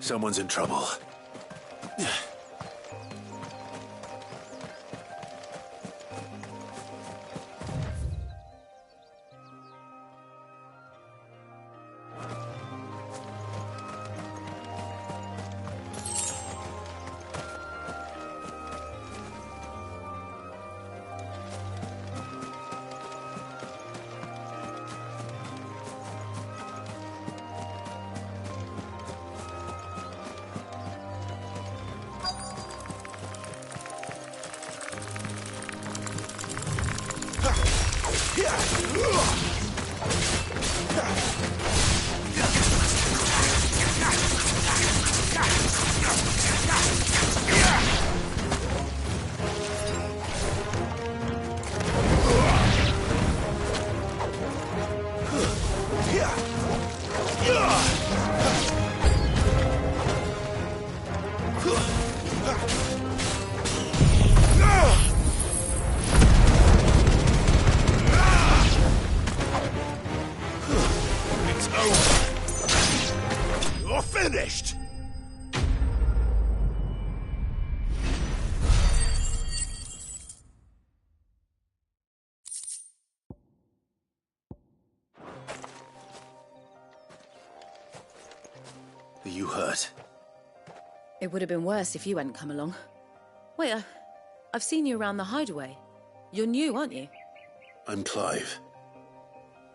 Someone's in trouble. Are you hurt? It would have been worse if you hadn't come along. Wait, I've seen you around the hideaway. You're new, aren't you? I'm Clive.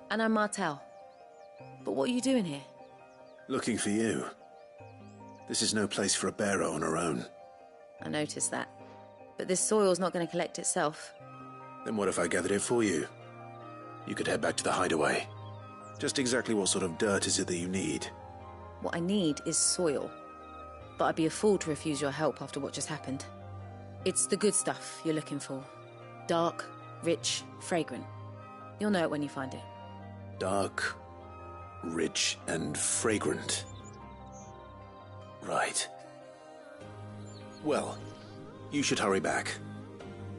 And I'm Martel. But what are you doing here? Looking for you. This is no place for a bearer on her own. I noticed that. But this soil's not going to collect itself. Then what if I gathered it for you? You could head back to the hideaway. Just exactly what sort of dirt is it that you need? What I need is soil. But I'd be a fool to refuse your help after what just happened. It's the good stuff you're looking for. Dark, rich, fragrant. You'll know it when you find it. Dark, rich, and fragrant. Right. Well, you should hurry back.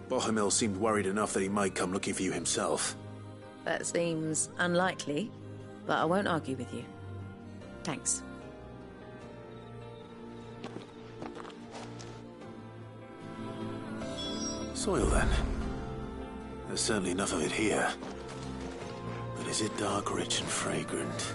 Bohemil seemed worried enough that he might come looking for you himself. That seems unlikely, but I won't argue with you. Thanks. Soil, then. There's certainly enough of it here. But is it dark, rich, and fragrant?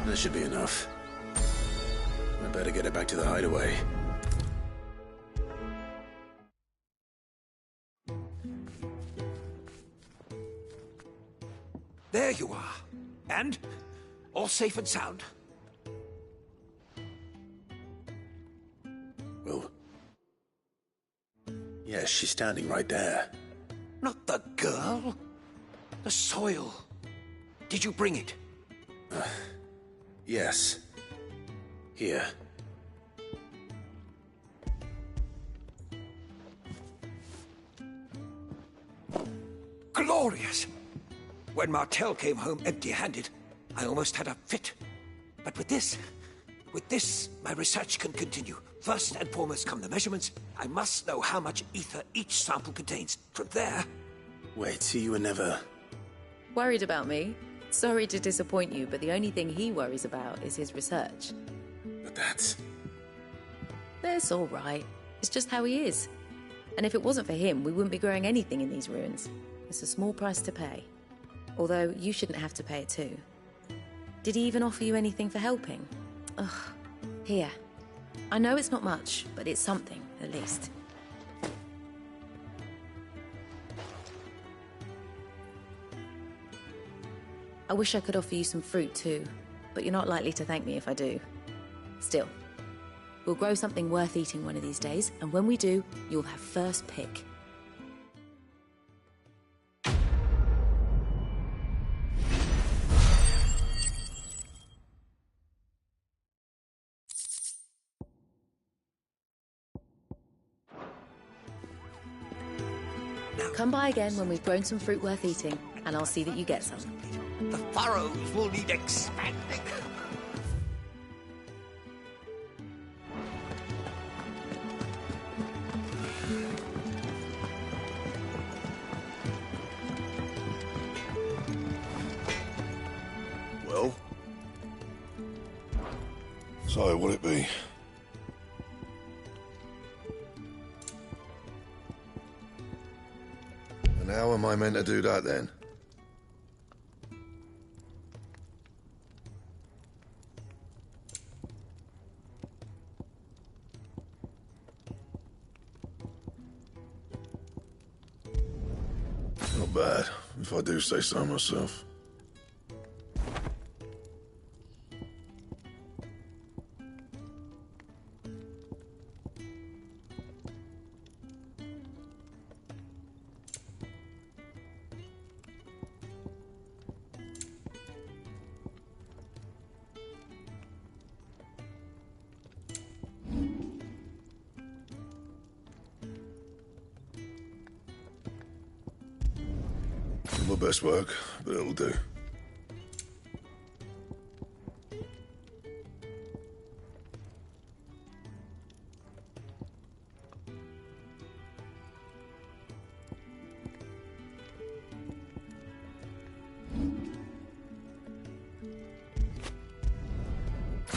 That should be enough. I better get it back to the hideaway. There you are. And? All safe and sound? Well... yes, she's standing right there. Not the girl. The soil. Did you bring it? Yes. Here. Glorious! When Martel came home empty-handed, I almost had a fit. But with this, my research can continue. First and foremost come the measurements. I must know how much ether each sample contains. From there... Wait, so you were never... Worried about me? Sorry to disappoint you, but the only thing he worries about is his research. But that's all right. It's just how he is. And if it wasn't for him, we wouldn't be growing anything in these ruins. It's a small price to pay. Although, you shouldn't have to pay it too. Did he even offer you anything for helping? Ugh. Here. I know it's not much, but it's something, at least. I wish I could offer you some fruit too, but you're not likely to thank me if I do. Still, we'll grow something worth eating one of these days, and when we do, you'll have first pick. Come by again when we've grown some fruit worth eating, and I'll see that you get some. The furrows will need expanding. Well? So, what'll it be? And how am I meant to do that, then? Not bad, if I do say so myself. My best work, but it'll do.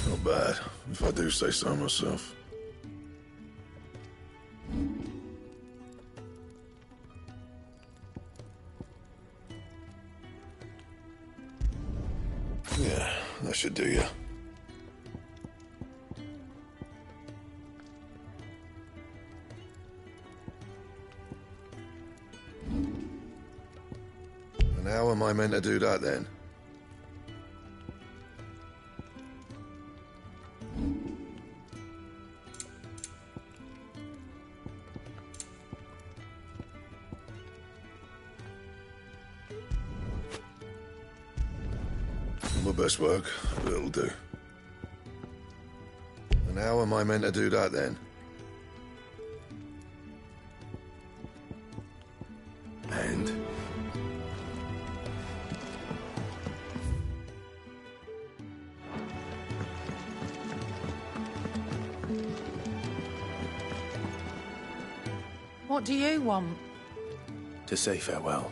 Not bad, if I do say so myself. Yeah, that should do you. And how am I meant to do that, then? My best work, but it'll do. And how am I meant to do that, then? And? What do you want? To say farewell.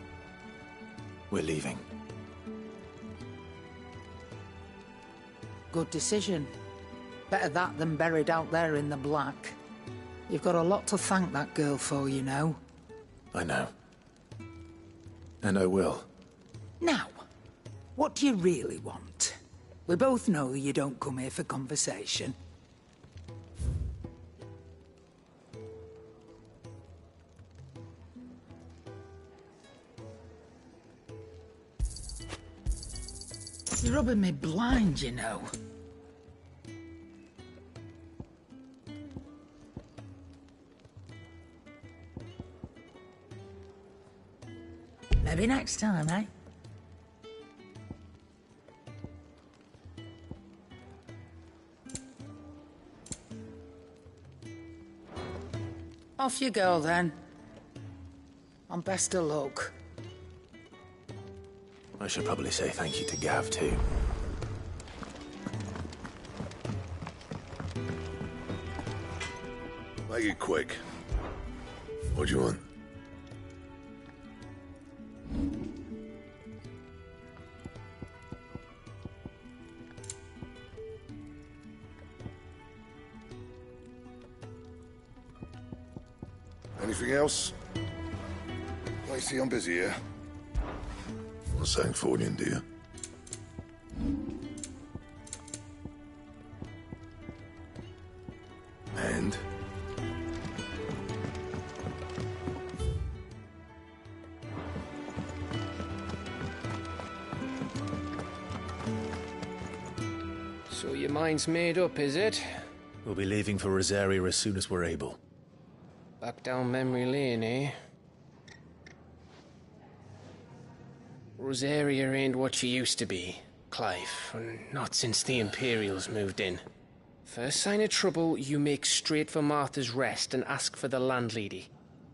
We're leaving. Good decision. Better that than buried out there in the black. You've got a lot to thank that girl for, you know. I know. And I will. Now, what do you really want? We both know you don't come here for conversation. You're rubbing me blind, you know. Maybe next time, eh? Off you go, then. And best of luck. I should probably say thank you to Gav, too. Make it quick. What do you want? Anything else? I see I'm busy here. I'm saying for you, dear. And? your mind's made up, is it? We'll be leaving for Rosaria as soon as we're able. Back down memory lane, eh? Rosaria ain't what she used to be, Clive. Not since the Imperials moved in. First sign of trouble, you make straight for Martha's Rest and ask for the landlady.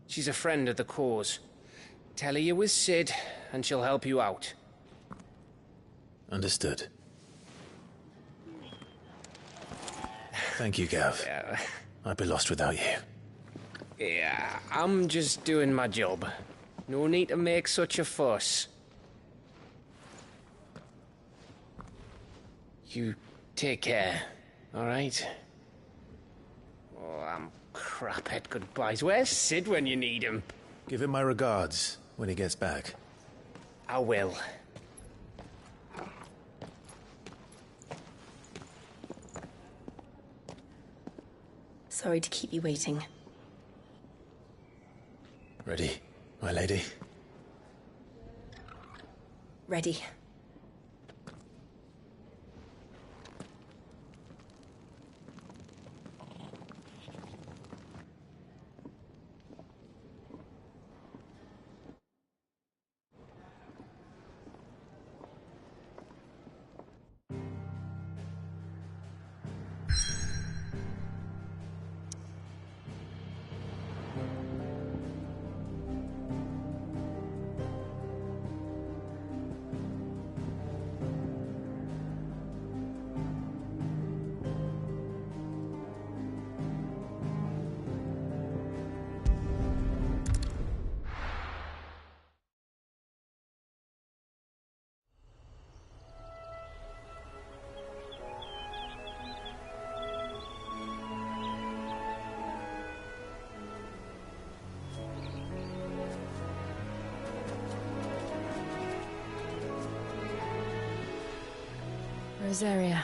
She's a friend of the cause. Tell her you're with Sid, and she'll help you out. Understood. Thank you, Gav. Yeah. I'd be lost without you. Yeah, I'm just doing my job. No need to make such a fuss. You take care, alright? Oh, I'm crap at goodbyes. Where's Sid when you need him? Give him my regards when he gets back. I will. Sorry to keep you waiting. Ready, my lady? Ready. Rosaria.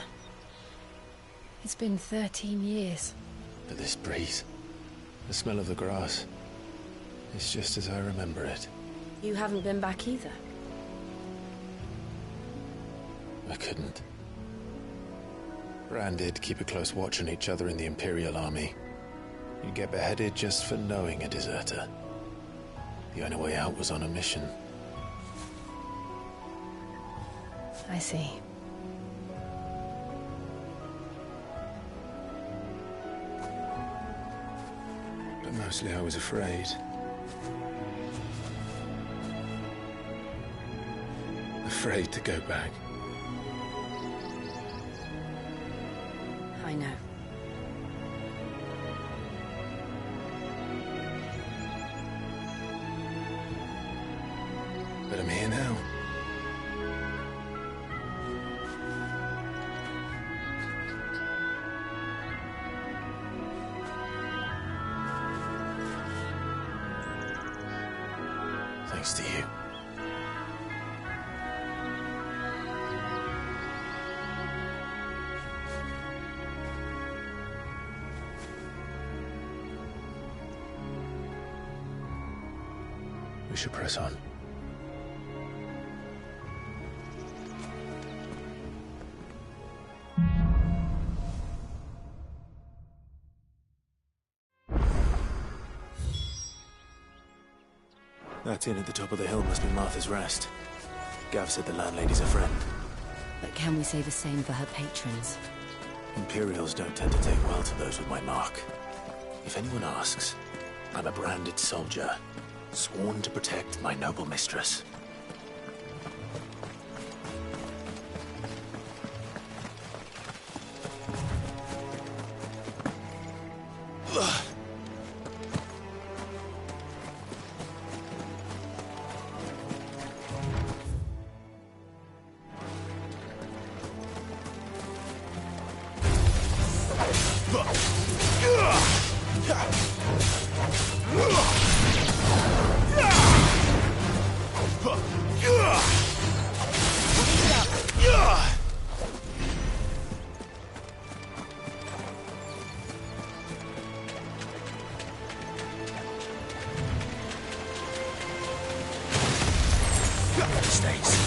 It's been 13 years. But this breeze, the smell of the grass, it's just as I remember it. You haven't been back either. I couldn't. Bran did keep a close watch on each other in the Imperial Army. You get beheaded just for knowing a deserter. The only way out was on a mission. I see. But mostly I was afraid. Afraid to go back. I know. But I'm here now. Thanks to you. We should press on. That inn at the top of the hill must be Martha's Rest. Gav said the landlady's a friend. But can we say the same for her patrons? Imperials don't tend to take well to those with my mark. If anyone asks, I'm a branded soldier, sworn to protect my noble mistress. Stays.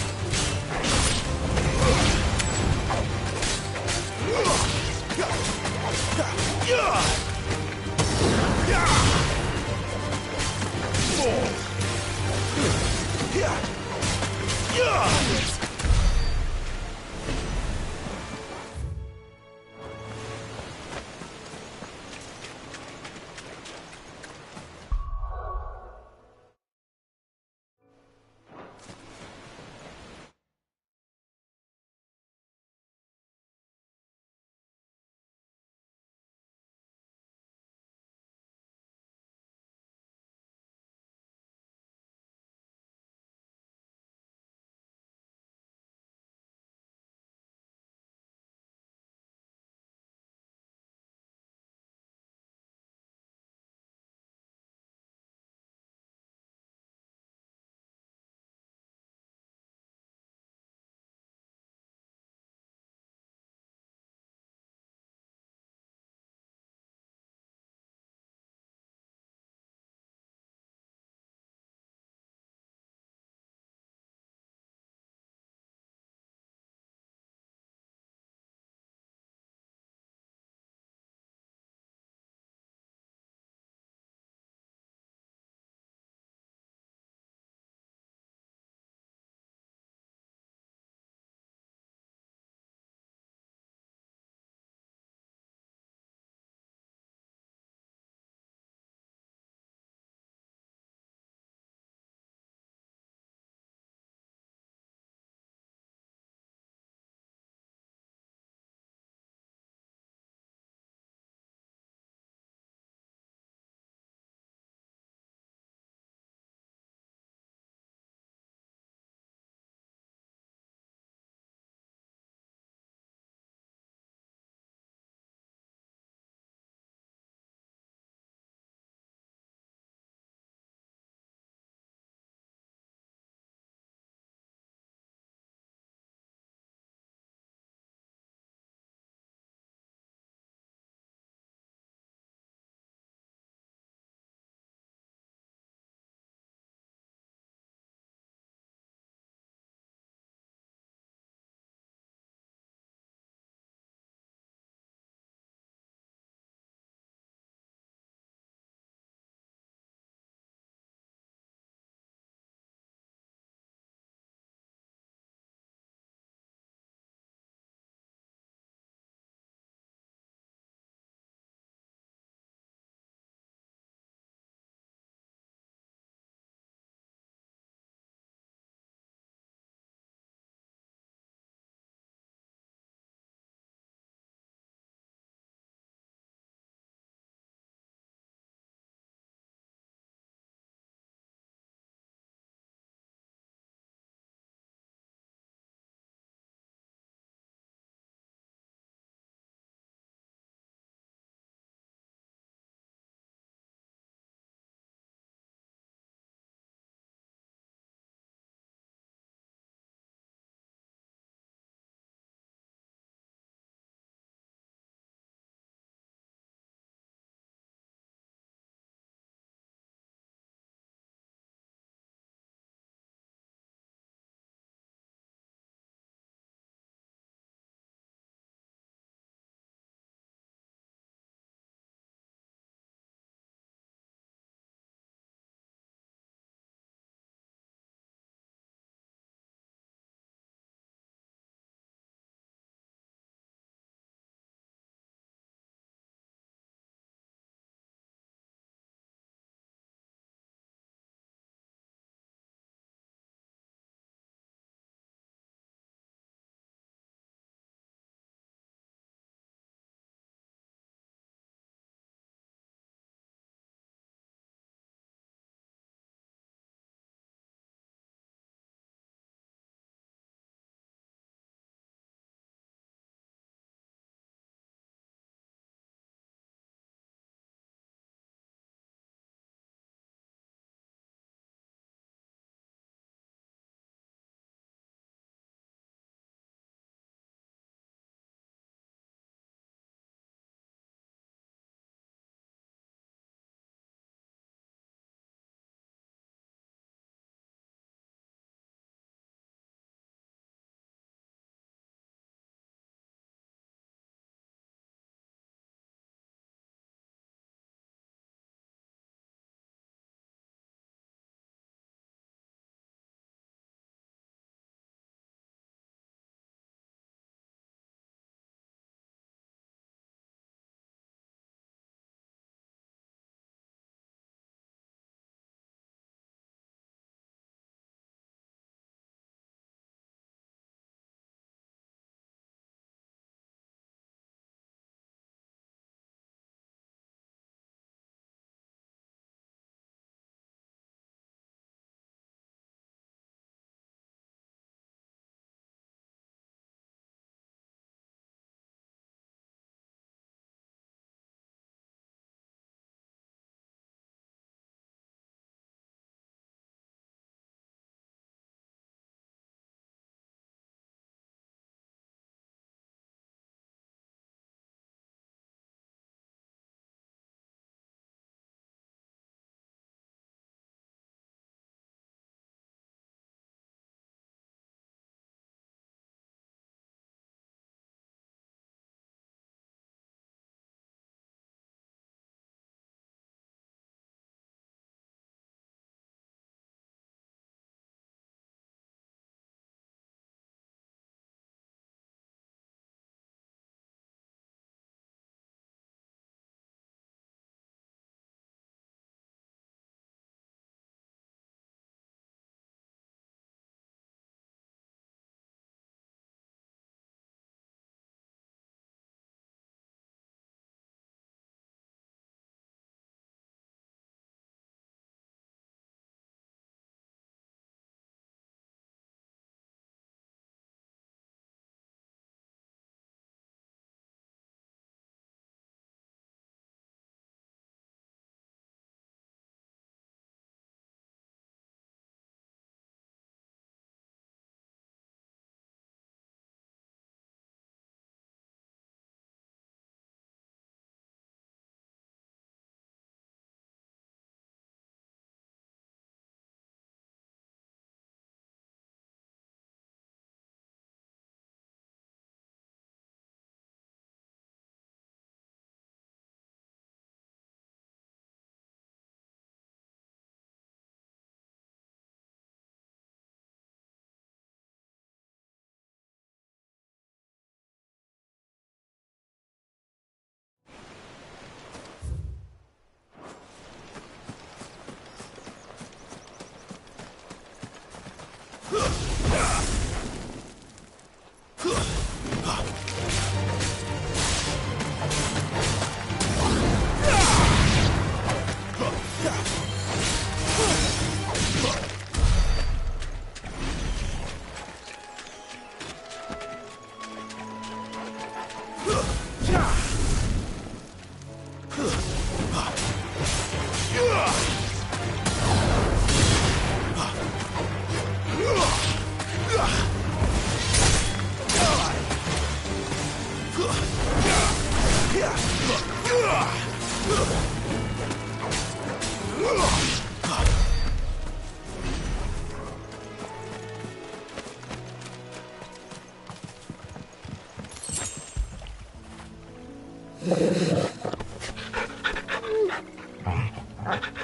Finished!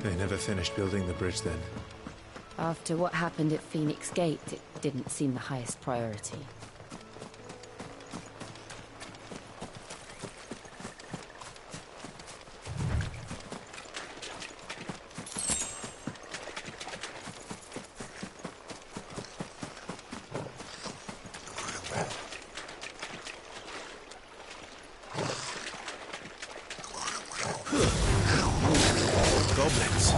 They never finished building the bridge then. After what happened at Phoenix Gate, it didn't seem the highest priority. Goblins.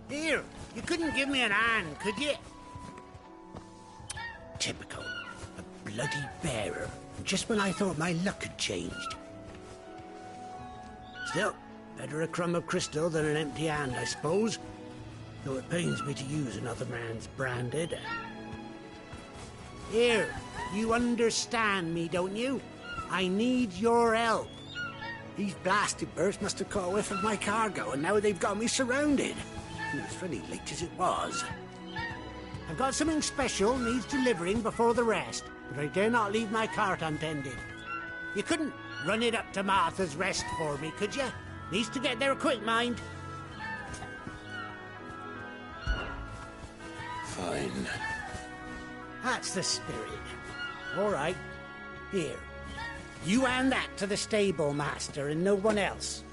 Here, you couldn't give me an hand, could you? Typical. A bloody bearer. Just when I thought my luck had changed. Still, better a crumb of crystal than an empty hand, I suppose. Though it pains me to use another man's branded. Here, you understand me, don't you? I need your help. These blasted birds must have caught a whiff of my cargo, and now they've got me surrounded. It was pretty late as it was. I've got something special needs delivering before the rest, but I dare not leave my cart untended. You couldn't run it up to Martha's Rest for me, could you? Needs to get there quick, mind. Fine. That's the spirit. All right. Here. You hand that to the stable master and no one else.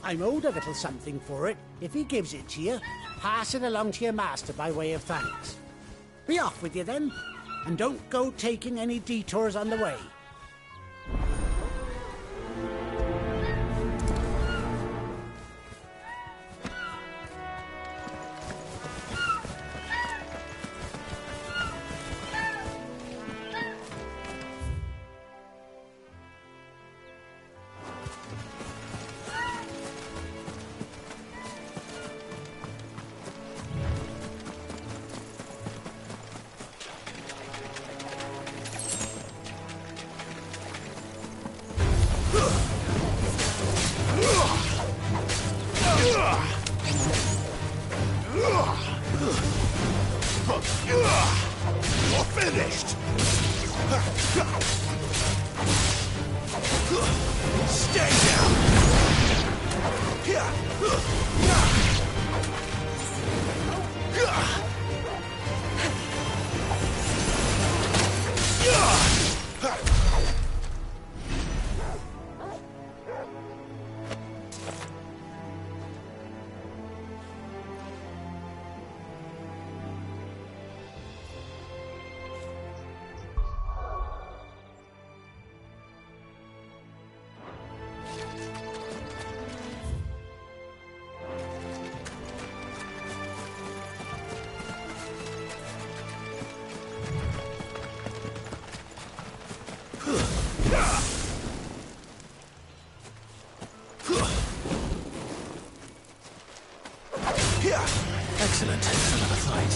I'm owed a little something for it. If he gives it to you, pass it along to your master by way of thanks. Be off with you then, and don't go taking any detours on the way. You're finished! Stay down! Excellent. Another fight.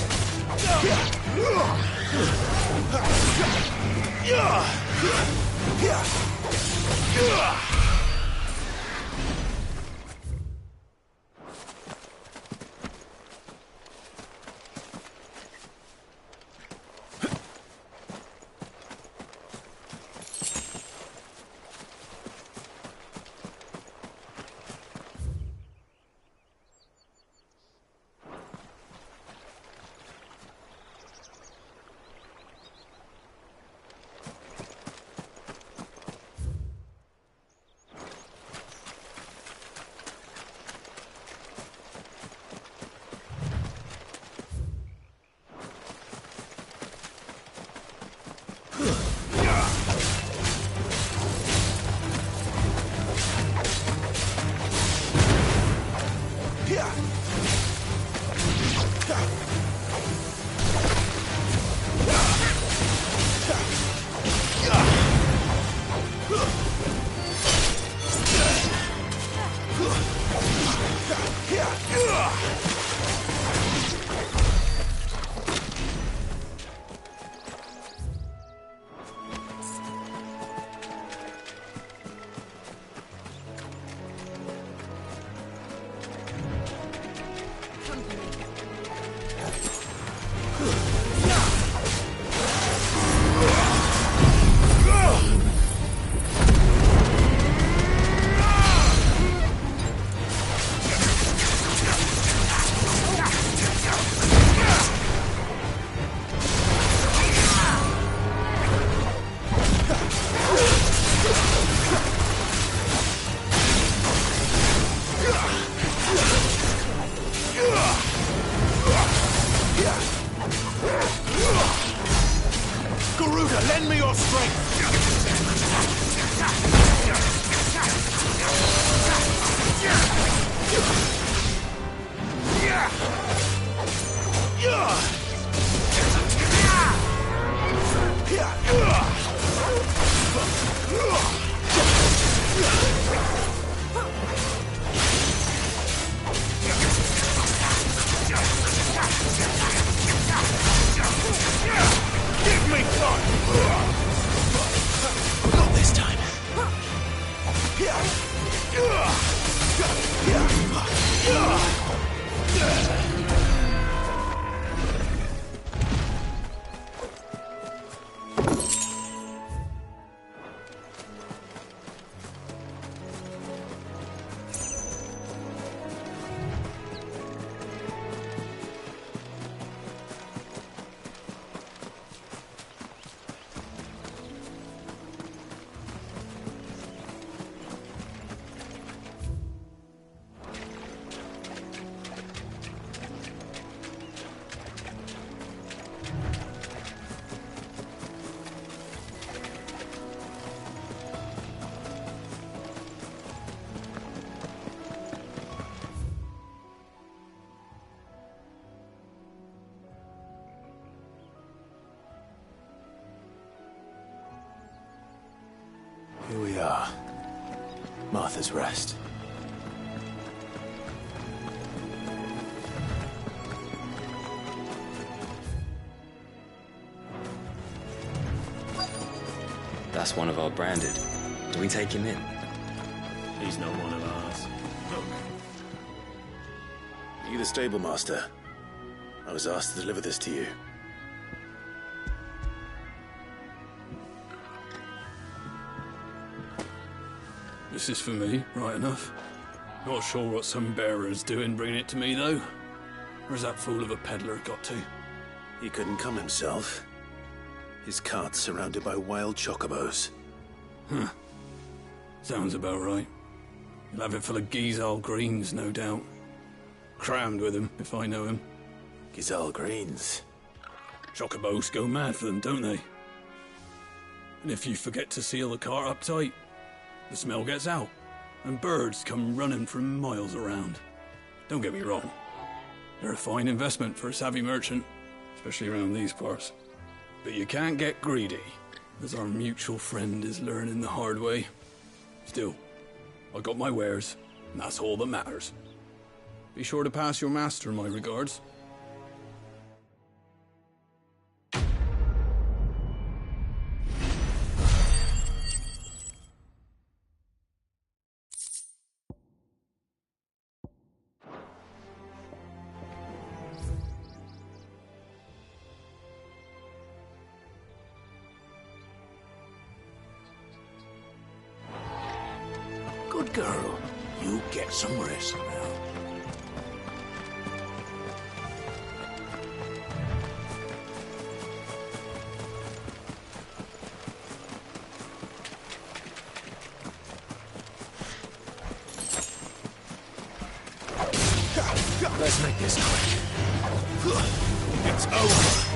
Lend me your strength! Give me time! Not this time. Here we are. Martha's Rest. That's one of our branded. Do we take him in? He's not one of ours. Are you the stable master? I was asked to deliver this to you. This is for me, right enough. Not sure what some bearer's doing bringing it to me, though. Where's that fool of a peddler got to? He couldn't come himself. His cart's surrounded by wild chocobos. Huh. Sounds about right. He'll have it full of Gizal greens, no doubt. Crammed with him, if I know him. Gizal greens. Chocobos go mad for them, don't they? And if you forget to seal the cart up tight, the smell gets out, and birds come running from miles around. Don't get me wrong. They're a fine investment for a savvy merchant, especially around these parts. But you can't get greedy, as our mutual friend is learning the hard way. Still, I got my wares, and that's all that matters. Be sure to pass your master my regards. Good girl. You get some rest now. Let's make this quick. It's over.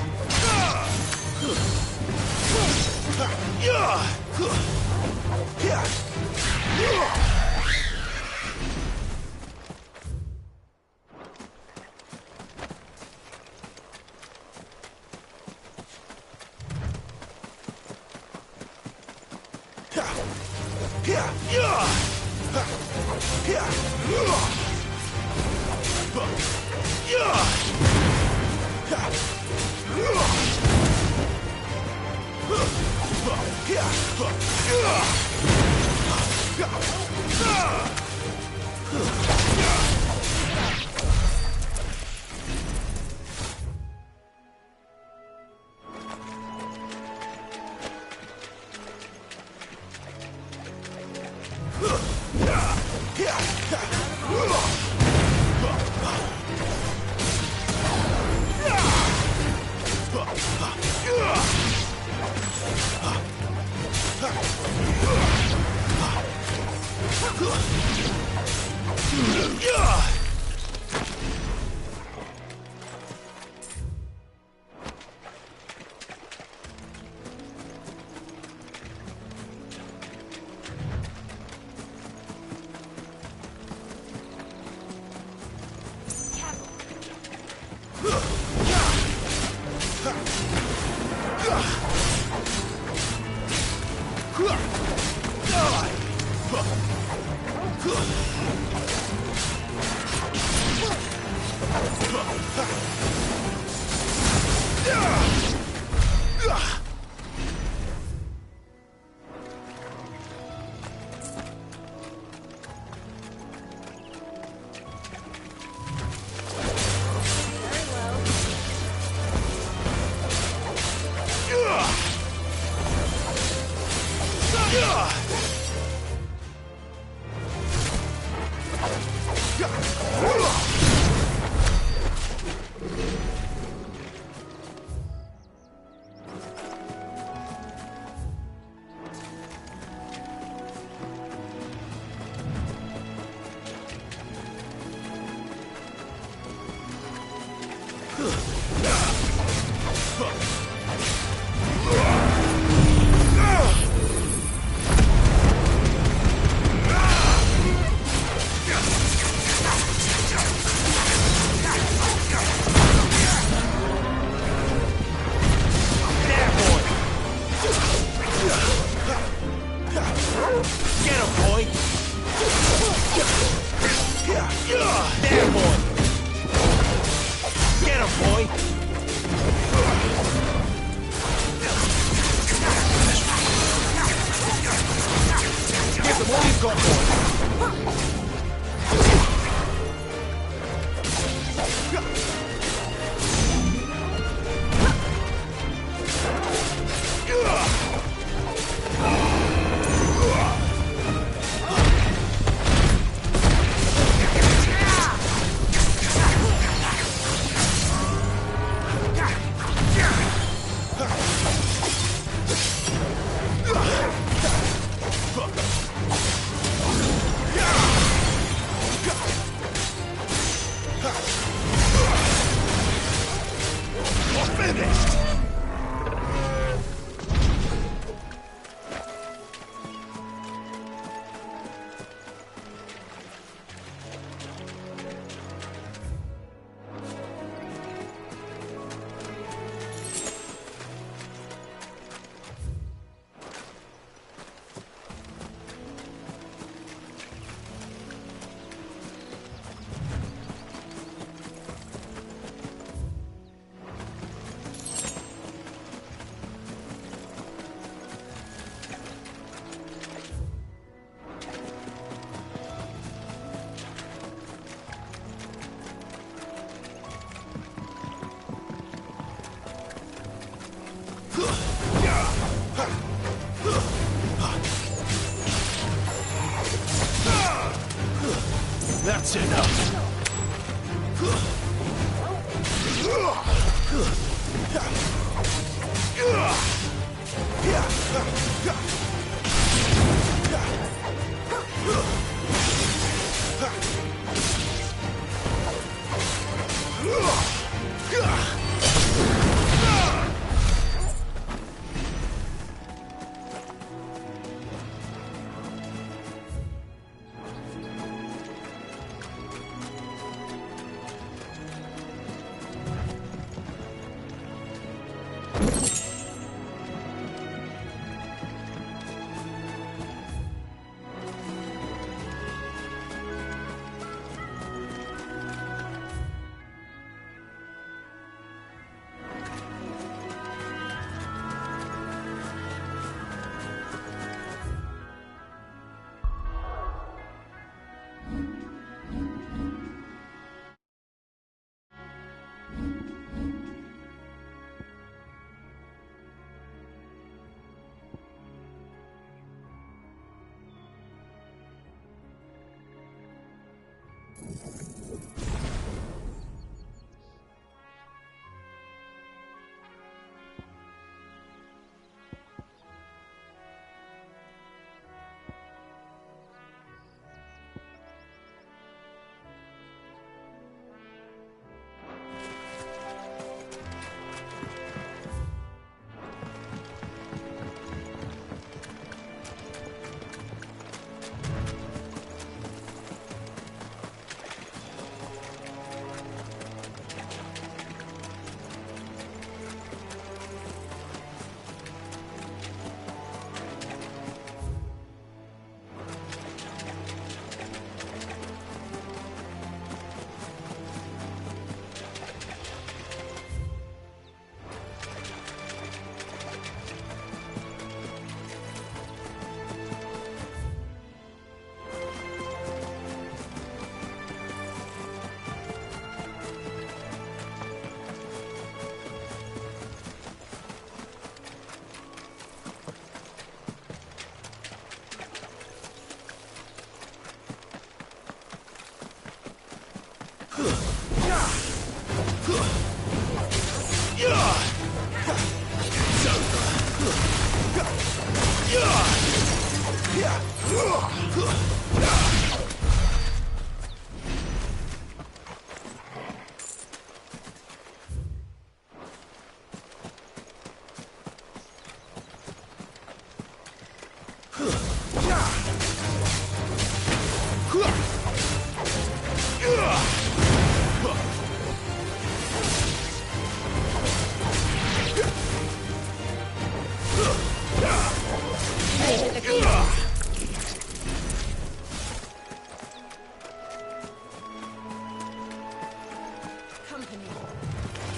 That's enough.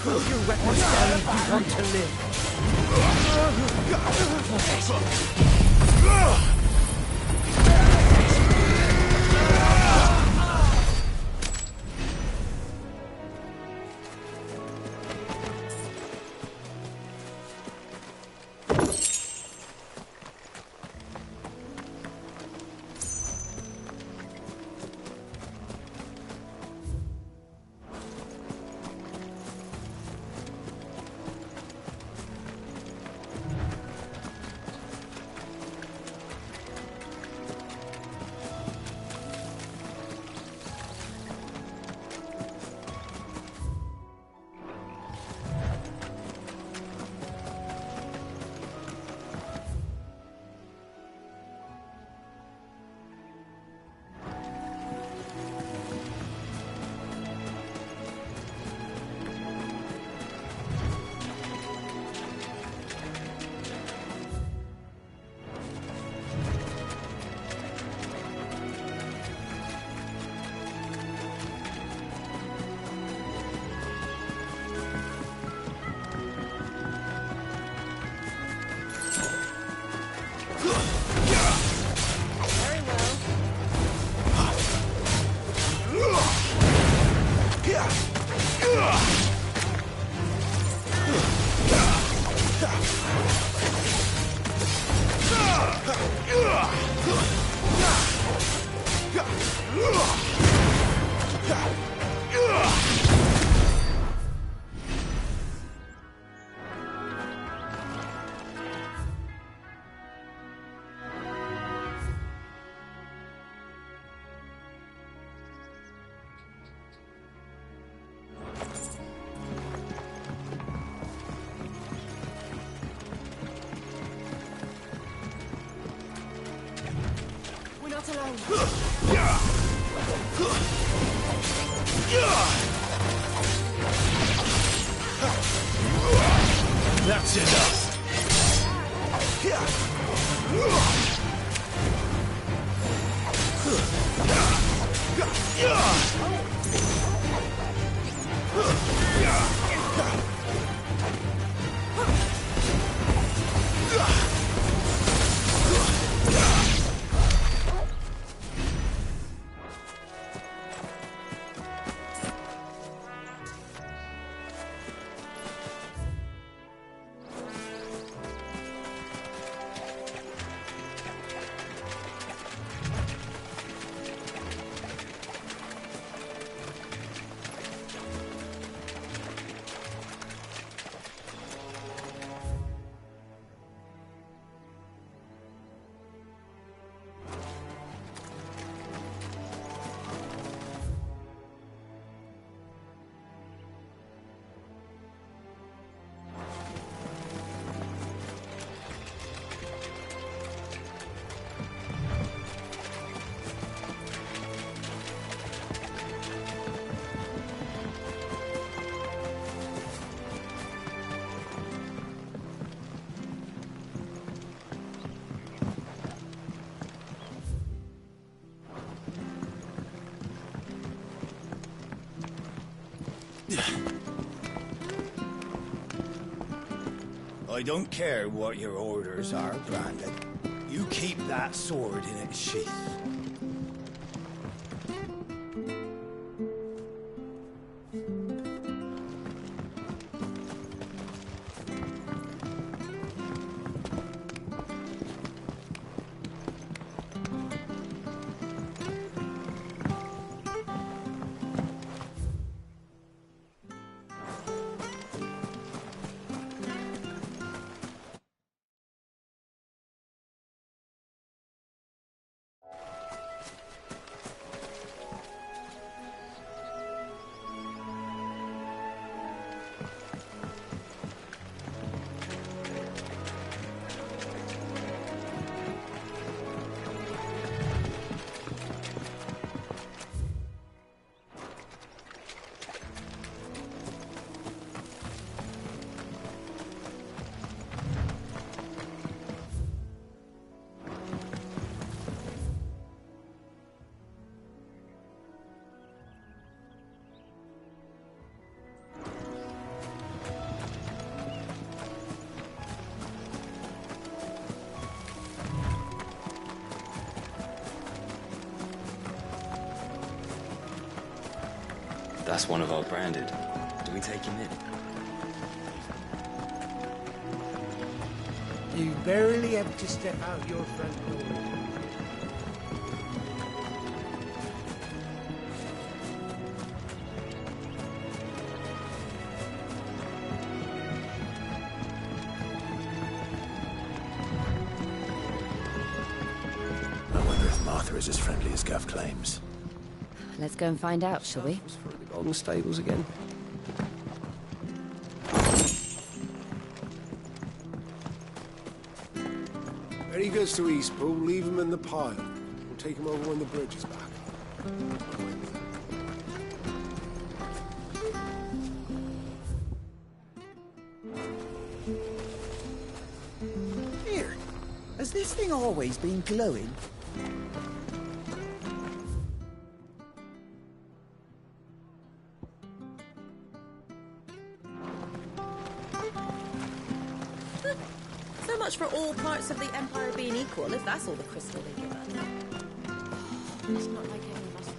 Throw your weapons down if you want to live. That's enough. I don't care what your orders are, Brandon. You keep that sword in its sheath. That's one of our branded. Do we take him in? You barely have to step out your front door. I wonder if Martha is as friendly as Gav claims. Let's go and find out, shall we? The Golden Stables again. When he gets to Eastpool, leave him in the pile. We'll take him over when the bridge is back. Here, has this thing always been glowing? So much for all parts of the Empire being equal, if that's all the crystal they give us. It's not like any of us.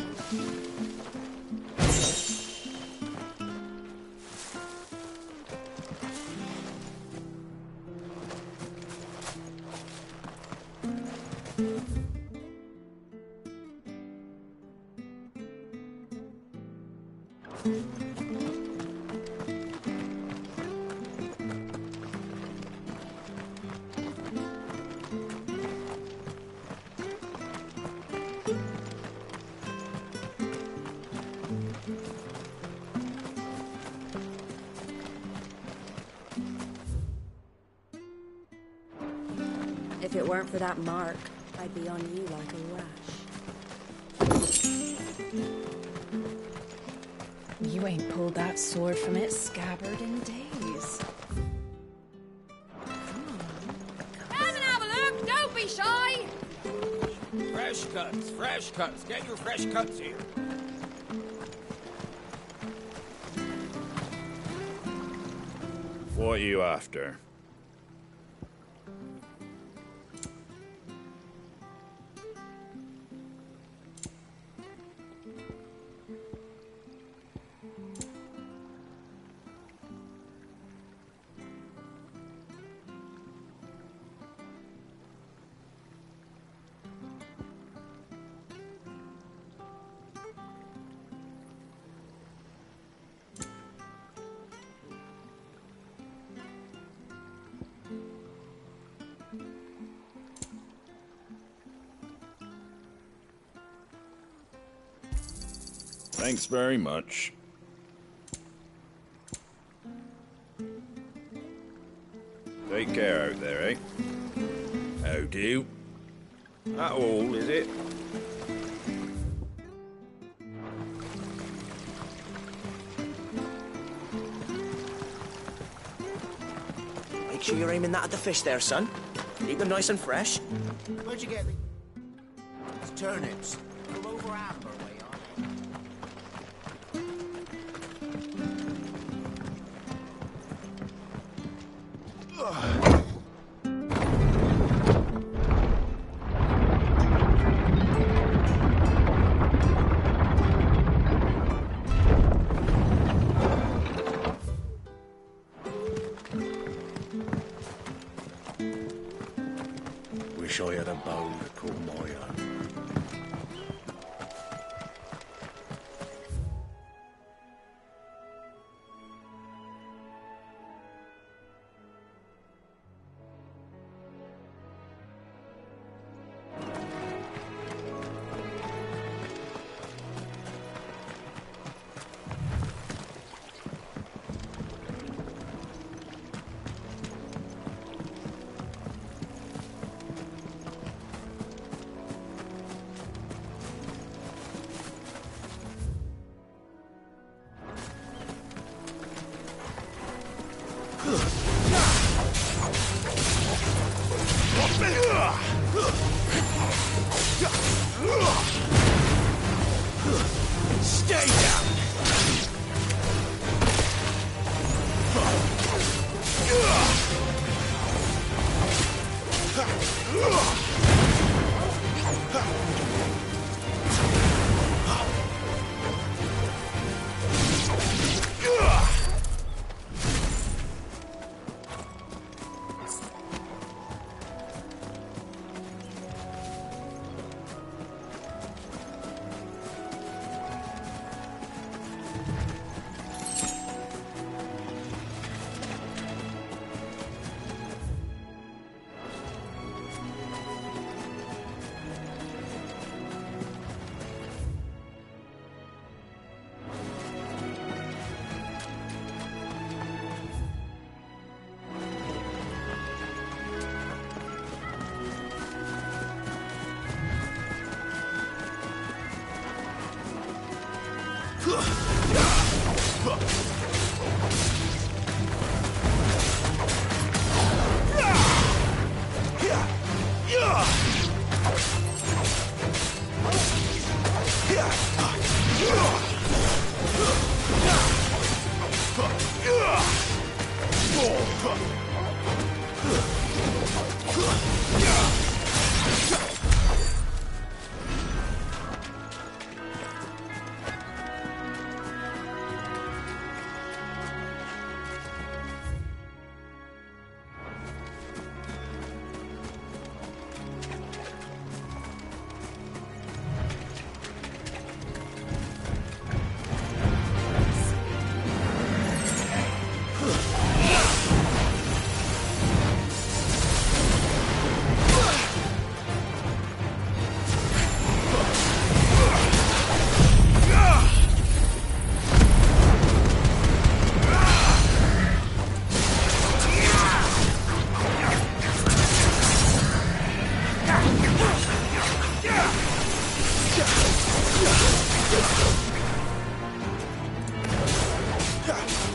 If it weren't for that mark, I'd be on you like a rash. You ain't pulled that sword from its scabbard in days. Come and have a look! Don't be shy! Fresh cuts, fresh cuts. Get your fresh cuts here. What are you after? Thanks very much. Take care out there, eh? How do? That all, is it? Make sure you're aiming that at the fish there, son. Keep them nice and fresh. Where'd you get me? It's turnips. From over Amber way, aren't they? Wish I had a bow to call my own.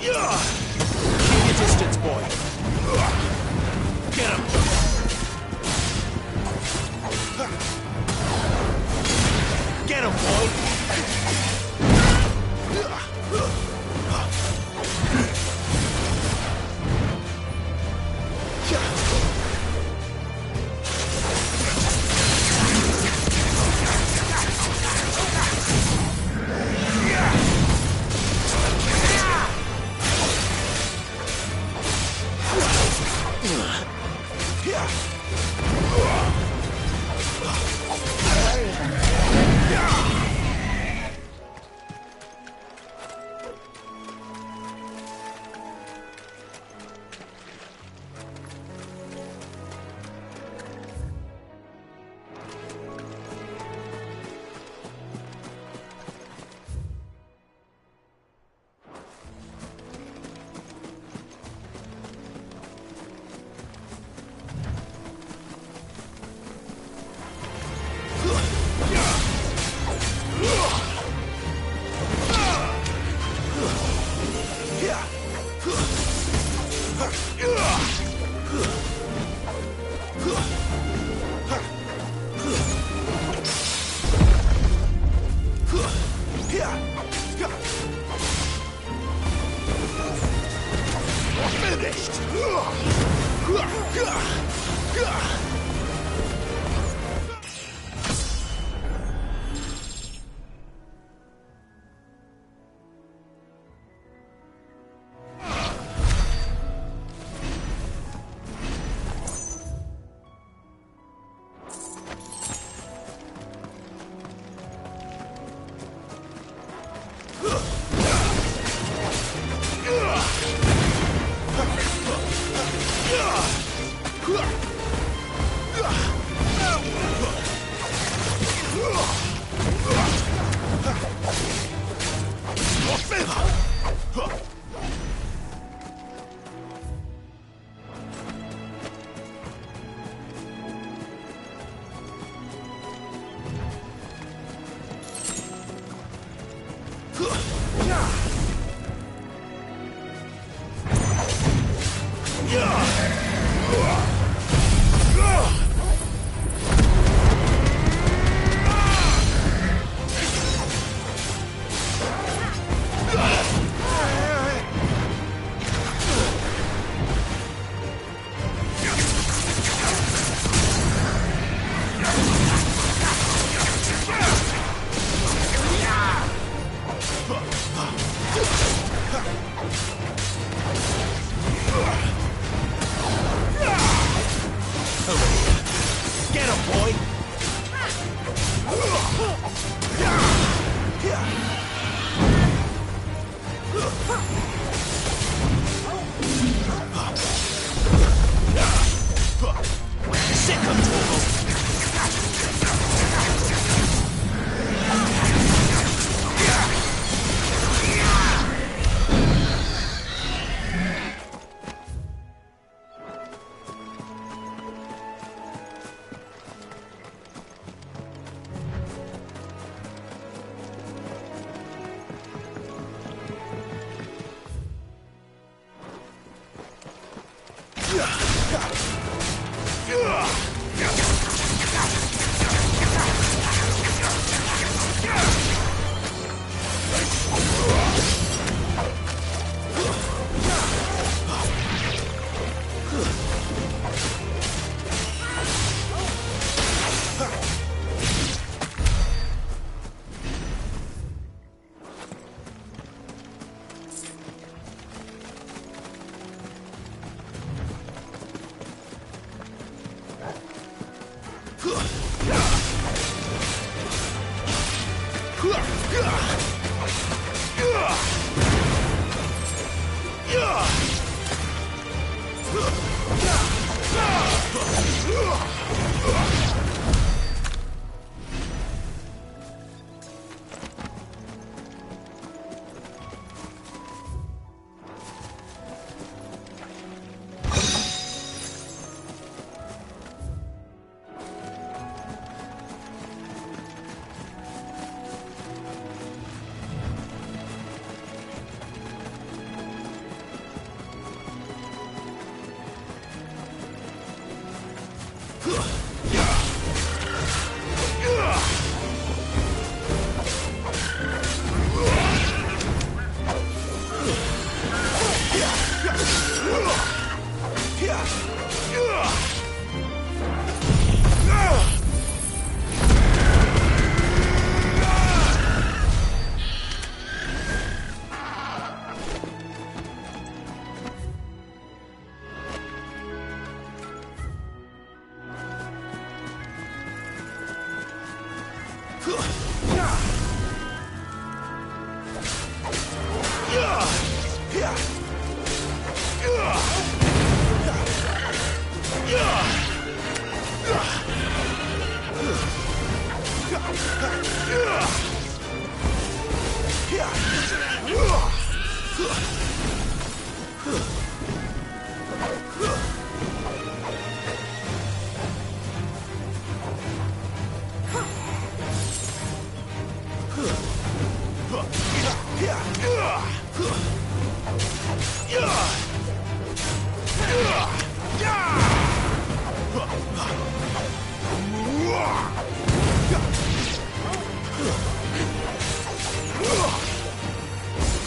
Keep your distance, boy. Get him. Get him, boy.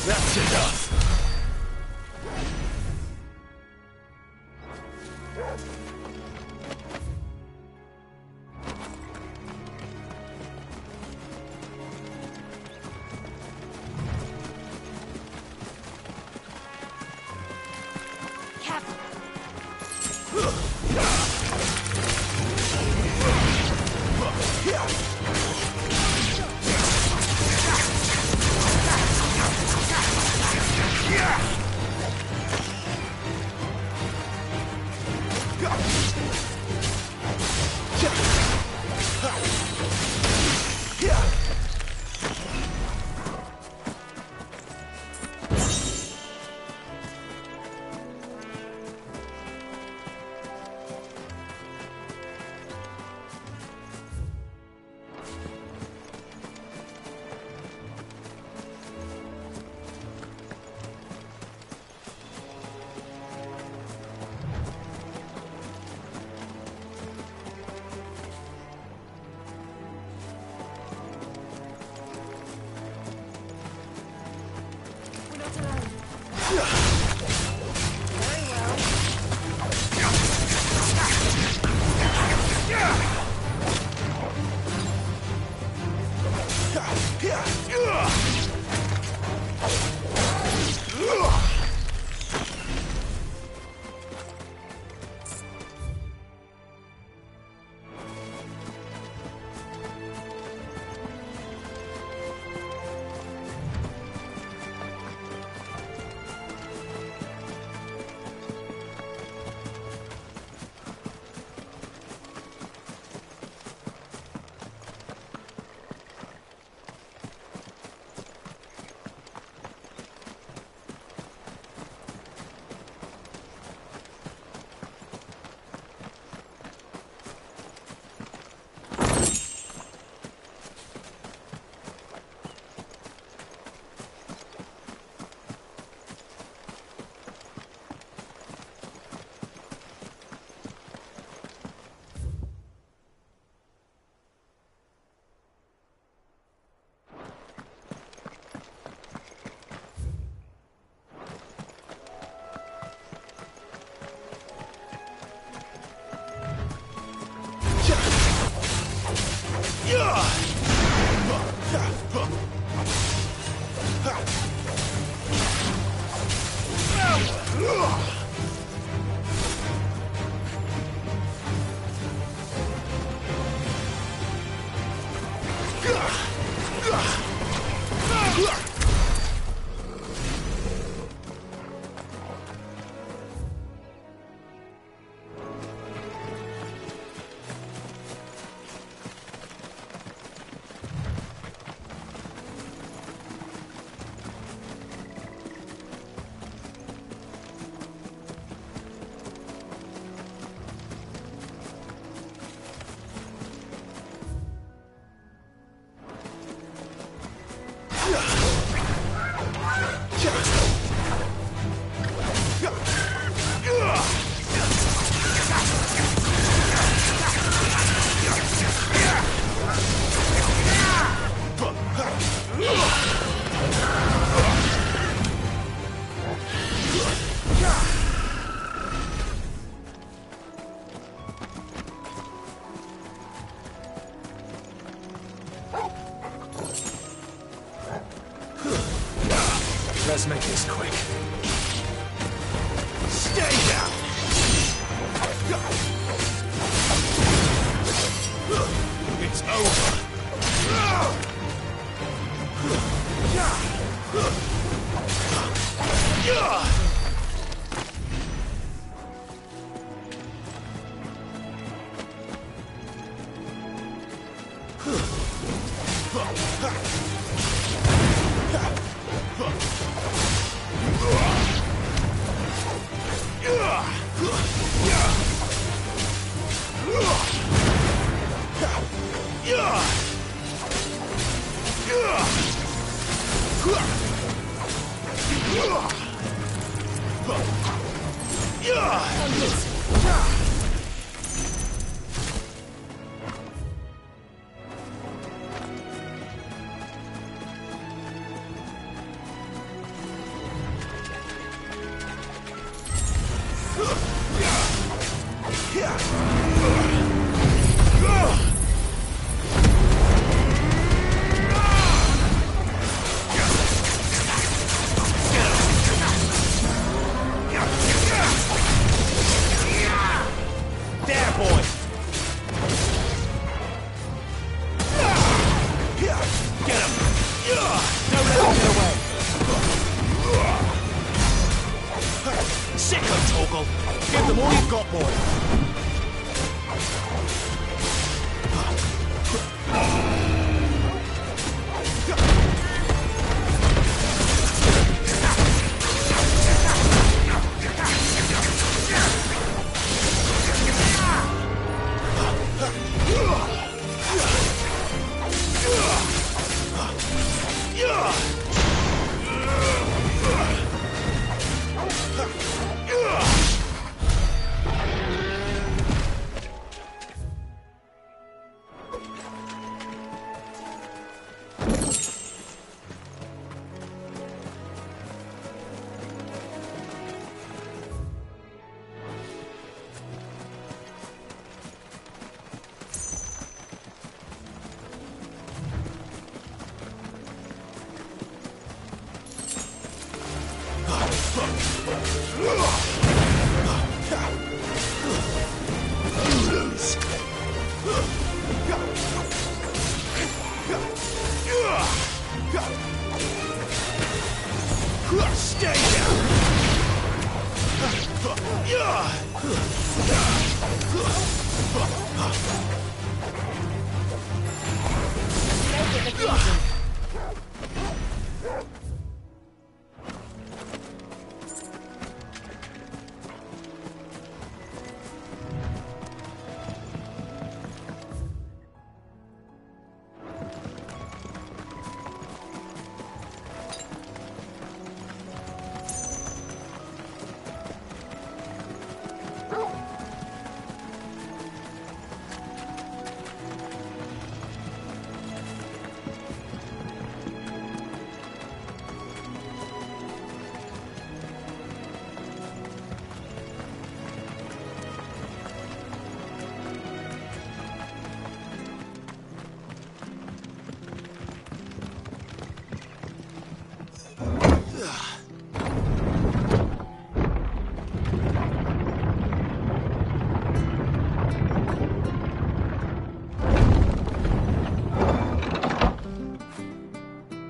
That's enough. Let's make this quick. Stay down! It's over.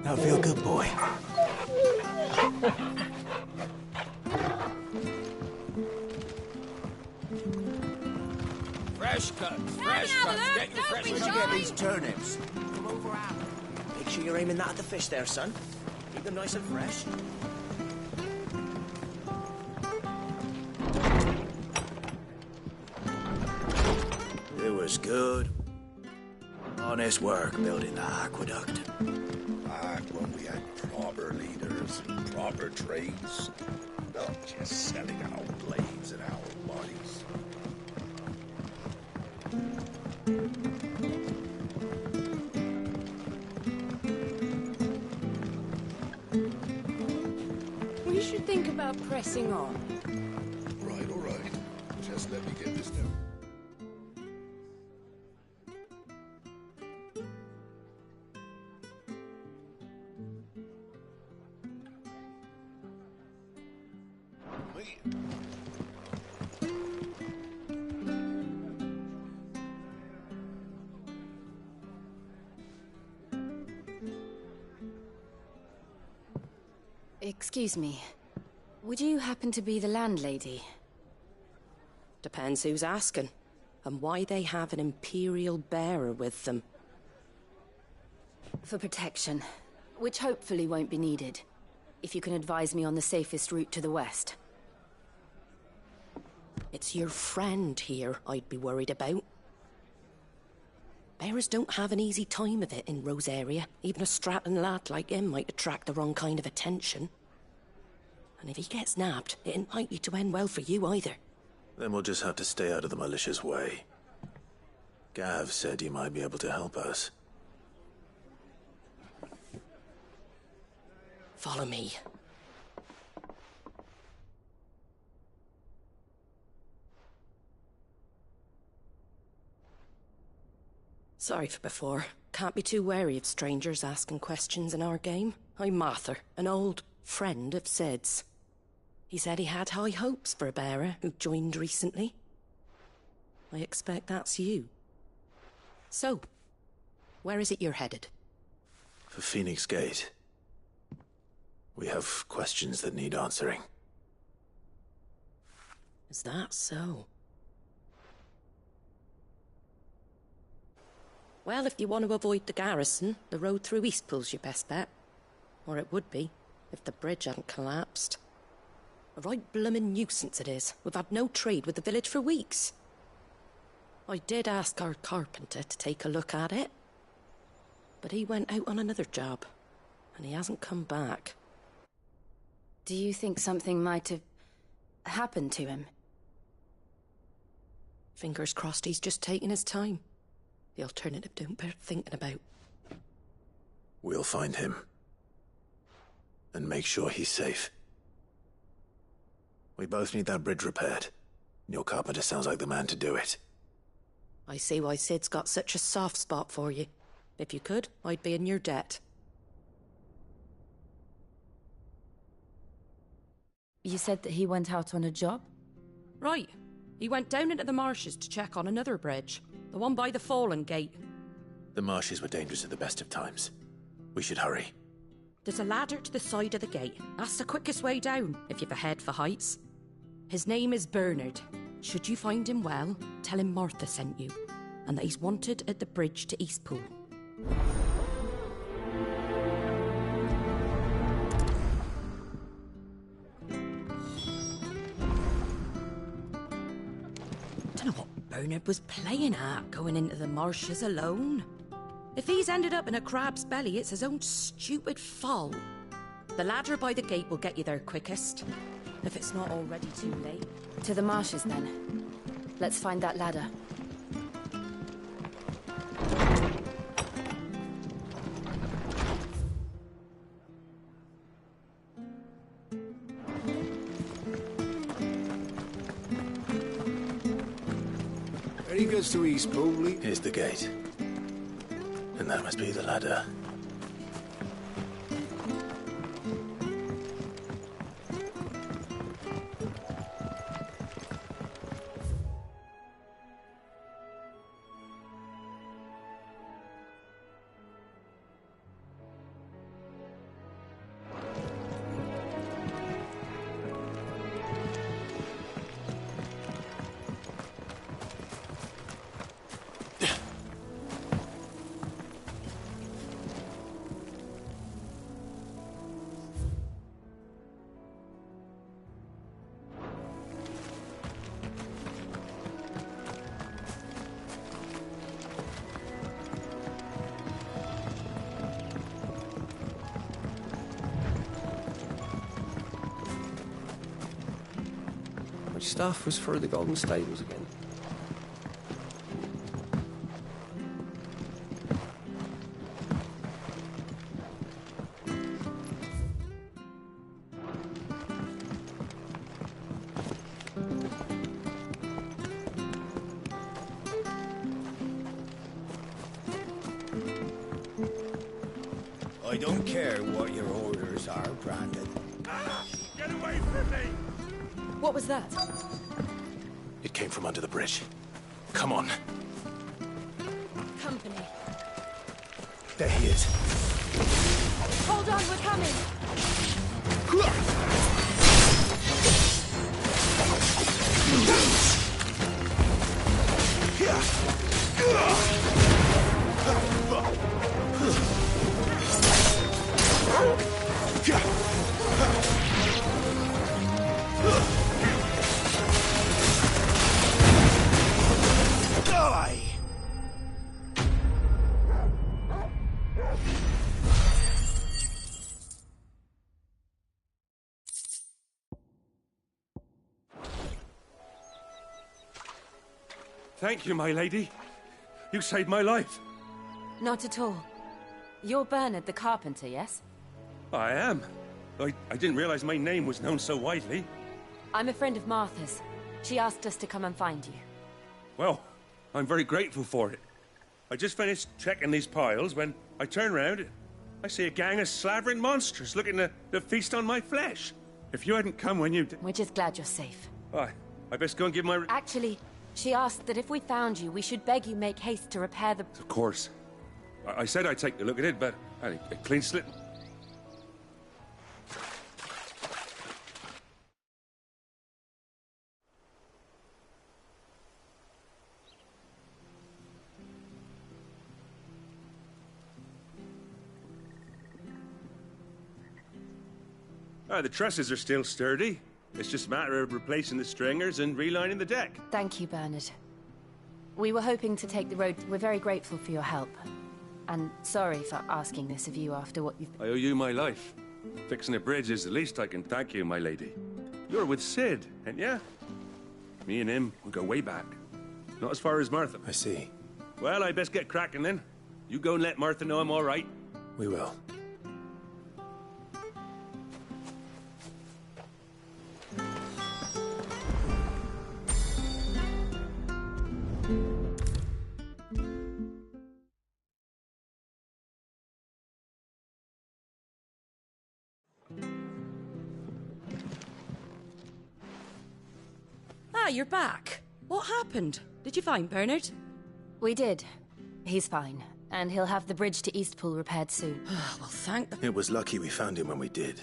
Now feel good, boy. Fresh cuts, fresh cuts. Get your fresh cuts. Get these turnips. Come over out. Make sure you're aiming that at the fish there, son. Keep them nice and fresh. It was good. Honest work building the aqueduct. Back when we had proper leaders and proper trades. Not just selling our blades and our bodies. We should think about pressing on. Right, all right. Just let me get this down. Excuse me. Would you happen to be the landlady? Depends who's asking, and why they have an Imperial bearer with them. For protection, which hopefully won't be needed. If you can advise me on the safest route to the west. It's your friend here I'd be worried about. Bearers don't have an easy time of it in Rosaria. Even a strapping lad like him might attract the wrong kind of attention. And if he gets nabbed, it ain't likely to end well for you either. Then we'll just have to stay out of the malicious way. Gav said he might be able to help us. Follow me. Sorry for before. Can't be too wary of strangers asking questions in our game. I'm Martha, an old friend of Sid's. He said he had high hopes for a bearer who joined recently. I expect that's you. So, where is it you're headed? For Phoenix Gate. We have questions that need answering. Is that so? Well, if you want to avoid the garrison, the road through Eastpool's your best bet. Or it would be, if the bridge hadn't collapsed. A right bloomin' nuisance it is. We've had no trade with the village for weeks. I did ask our carpenter to take a look at it. But he went out on another job, and he hasn't come back. Do you think something might have happened to him? Fingers crossed he's just taking his time. The alternative don't bear thinking about. We'll find him. And make sure he's safe. We both need that bridge repaired. Your carpenter sounds like the man to do it. I see why Sid's got such a soft spot for you. If you could, I'd be in your debt. You said that he went out on a job? Right. He went down into the marshes to check on another bridge. The one by the Fallen Gate. The marshes were dangerous at the best of times. We should hurry. There's a ladder to the side of the gate. That's the quickest way down, if you've a head for heights. His name is Bernard. Should you find him well, tell him Martha sent you, and that he's wanted at the bridge to Eastpool. Don't know what Bernard was playing at, going into the marshes alone. If he's ended up in a crab's belly, it's his own stupid fault. The ladder by the gate will get you there quickest, if it's not already too late. To the marshes, then. Let's find that ladder. Very good to Eastpool. Here's the gate. And that must be the ladder. Stuff was for the Golden Stables again. I don't care what your orders are, Brandon. Get away from me! What was that? It came from under the bridge. Come on. Company. There he is. Hold on, we're coming! Thank you, my lady. You saved my life. Not at all. You're Bernard the carpenter, yes? I am. I didn't realize my name was known so widely. I'm a friend of Martha's. She asked us to come and find you. Well, I'm very grateful for it. I just finished checking these piles when I turn around. I see a gang of slavering monsters looking to feast on my flesh. If you hadn't come when you... We're just glad you're safe. I best go and give my... Actually, she asked that if we found you, we should beg you make haste to repair the... Of course. I said I'd take a look at it, but a clean slip... The trusses are still sturdy. It's just a matter of replacing the stringers and relining the deck. Thank you, Bernard. We were hoping to take the road. We're very grateful for your help. And sorry for asking this of you after what you've... I owe you my life. Fixing a bridge is the least I can thank you, my lady. You're with Sid, ain't ya? Me and him, we go way back. Not as far as Martha. I see. Well, I best get cracking then. You go and let Martha know I'm all right. We will. Ah, you're back. What happened? Did you find Bernard? We did. He's fine. And he'll have the bridge to Eastpool repaired soon. Well, thank the... It was lucky we found him when we did.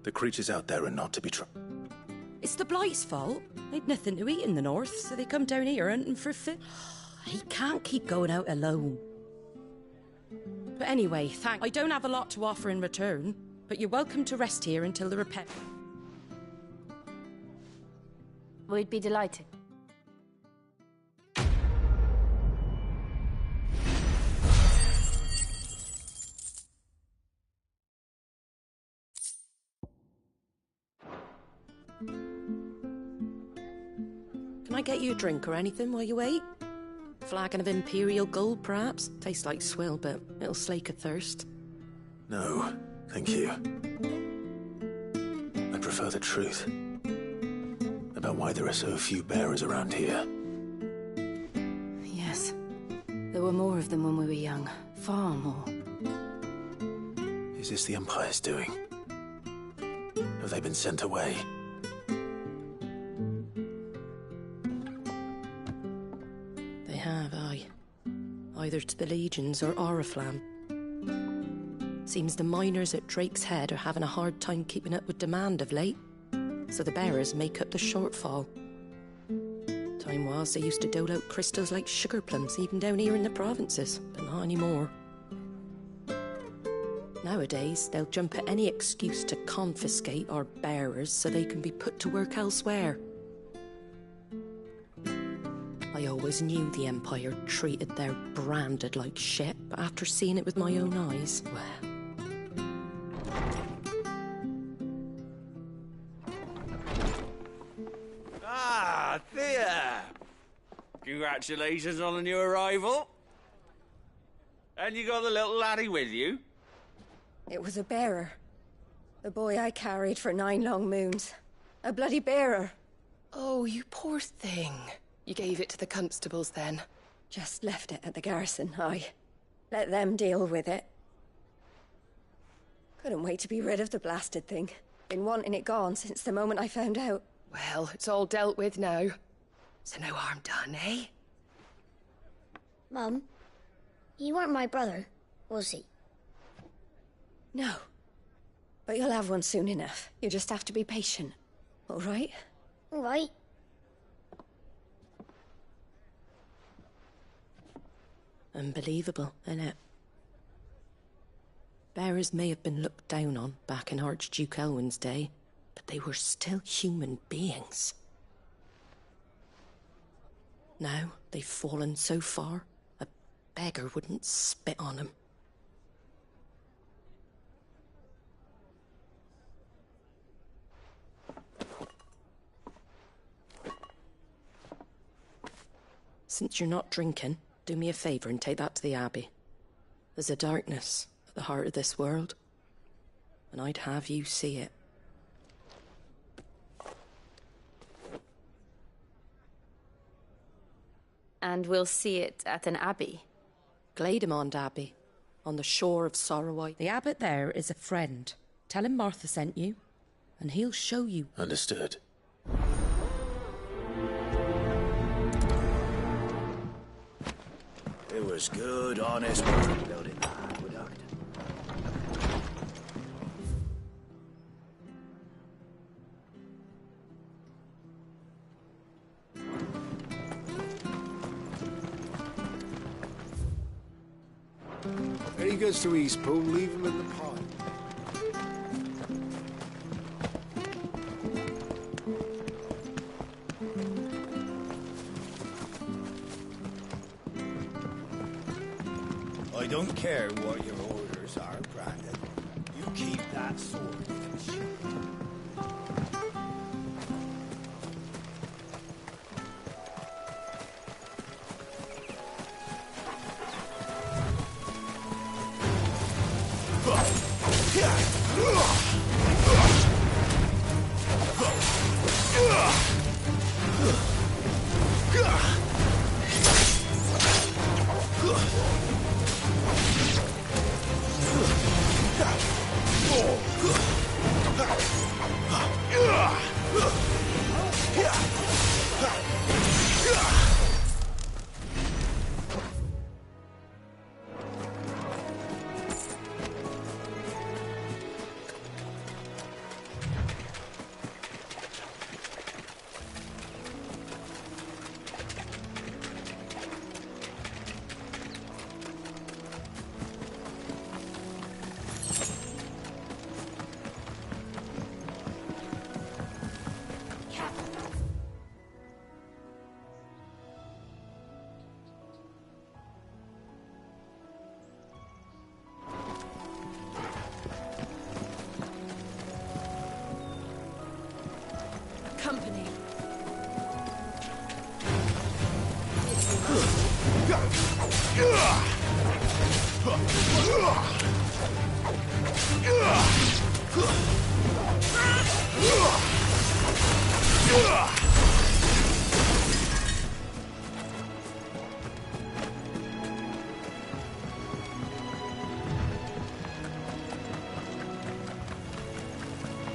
The creatures out there are not to be It's the Blight's fault. They'd nothing to eat in the north, so they come down here hunting for food. He can't keep going out alone. But anyway, I don't have a lot to offer in return, but you're welcome to rest here until the repair... We'd be delighted. Can I get you a drink or anything while you wait? Flagon of Imperial Gold, perhaps? Tastes like swill, but it'll slake a thirst. No, thank you. I prefer the truth. About why there are so few bearers around here. Yes. There were more of them when we were young. Far more. Is this the Empire's doing? Have they been sent away? They have, aye. Either to the Legions or Oriflamme. Seems the miners at Drake's Head are having a hard time keeping up with demand of late. So the bearers make up the shortfall. Time was they used to dole out crystals like sugar plums even down here in the provinces, but not anymore. Nowadays, they'll jump at any excuse to confiscate our bearers so they can be put to work elsewhere. I always knew the Empire treated their branded like shit, but after seeing it with my own eyes, well... Ah, Thea! Congratulations on the new arrival. And you got the little laddie with you? It was a bearer. The boy I carried for 9 long moons. A bloody bearer. Oh, you poor thing. You gave it to the constables then? Just left it at the garrison, aye. Let them deal with it. Couldn't wait to be rid of the blasted thing. Been wanting it gone since the moment I found out. Well, it's all dealt with now. So no harm done, eh? Mum, you weren't my brother, was he? No. But you'll have one soon enough. You just have to be patient. All right? All right. Unbelievable, innit? Bearers may have been looked down on back in Archduke Elwin's day, but they were still human beings. Now they've fallen so far, a beggar wouldn't spit on them. Since you're not drinking, do me a favour and take that to the Abbey. There's a darkness at the heart of this world, and I'd have you see it. And we'll see it at an abbey? Glademond Abbey, on the shore of Sorrowite. The abbot there is a friend. Tell him Martha sent you, and he'll show you. Understood. It was good, honest work building the aqueduct. There he goes to Eastpool, leave him in the pile. I don't care what your orders are, Brandon. You keep that sword and shield. Company.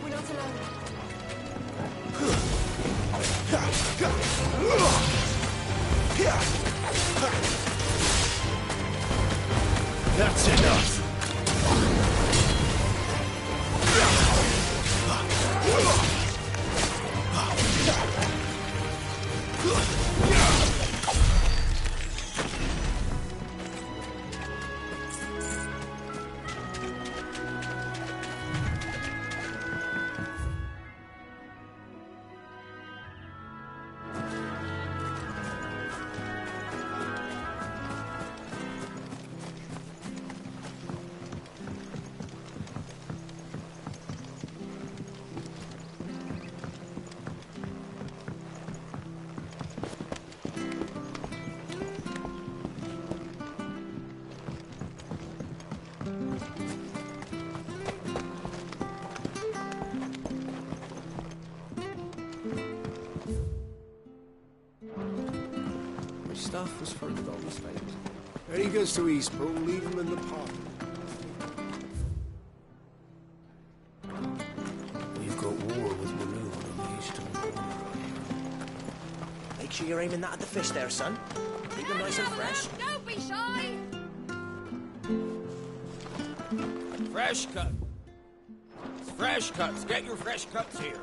We're not alone. That's enough. My stuff was for the Golden's fate. There he goes to Eastpool, leave him in the pile. We've got war with Maroon on the eastern border. Make sure you're aiming that at the fish there, son. Keep them nice and fresh. Don't be shy! Fresh cut. Fresh cuts. Get your fresh cuts here.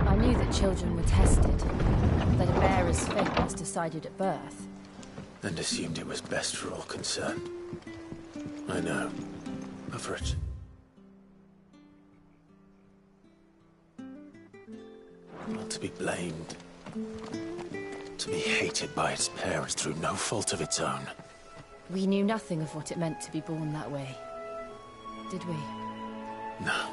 I knew that children were tested, that a bearer's fate was decided at birth. And assumed it was best for all concerned. I know. Over it. Not to be blamed. To be hated by its parents through no fault of its own. We knew nothing of what it meant to be born that way, did we? No.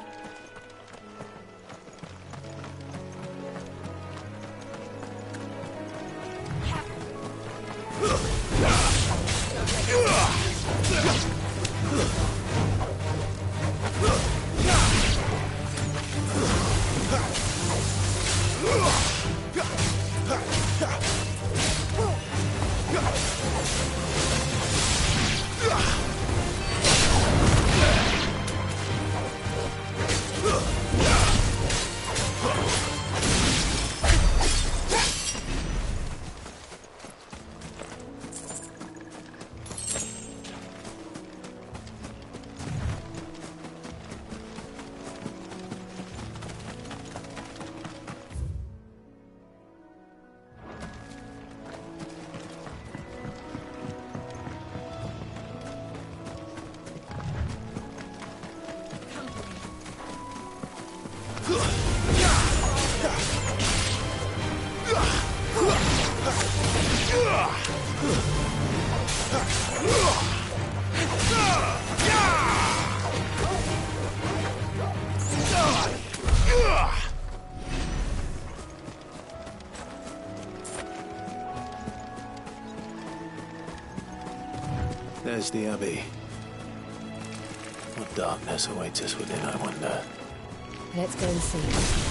There's the Abbey. What darkness awaits us within, I wonder. Let's go and see.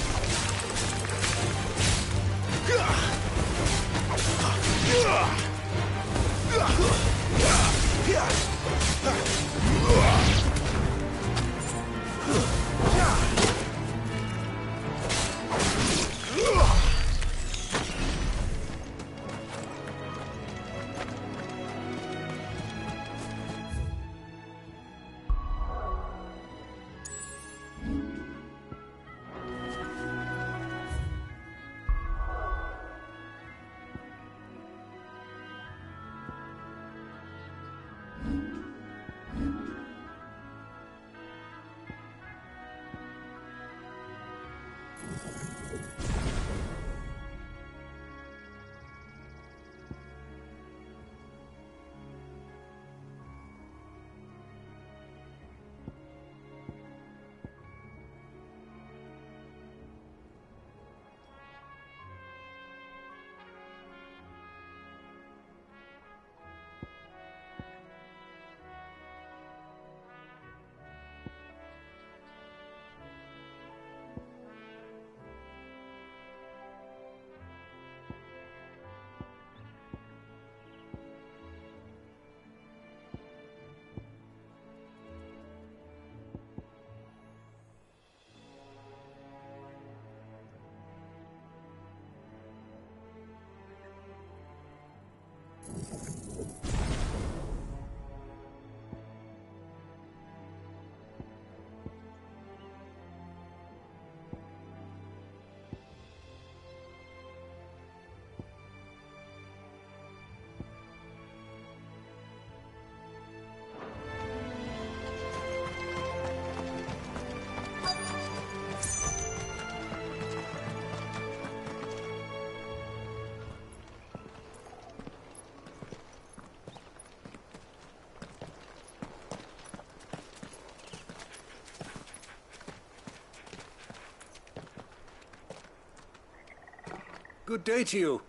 Good day to you.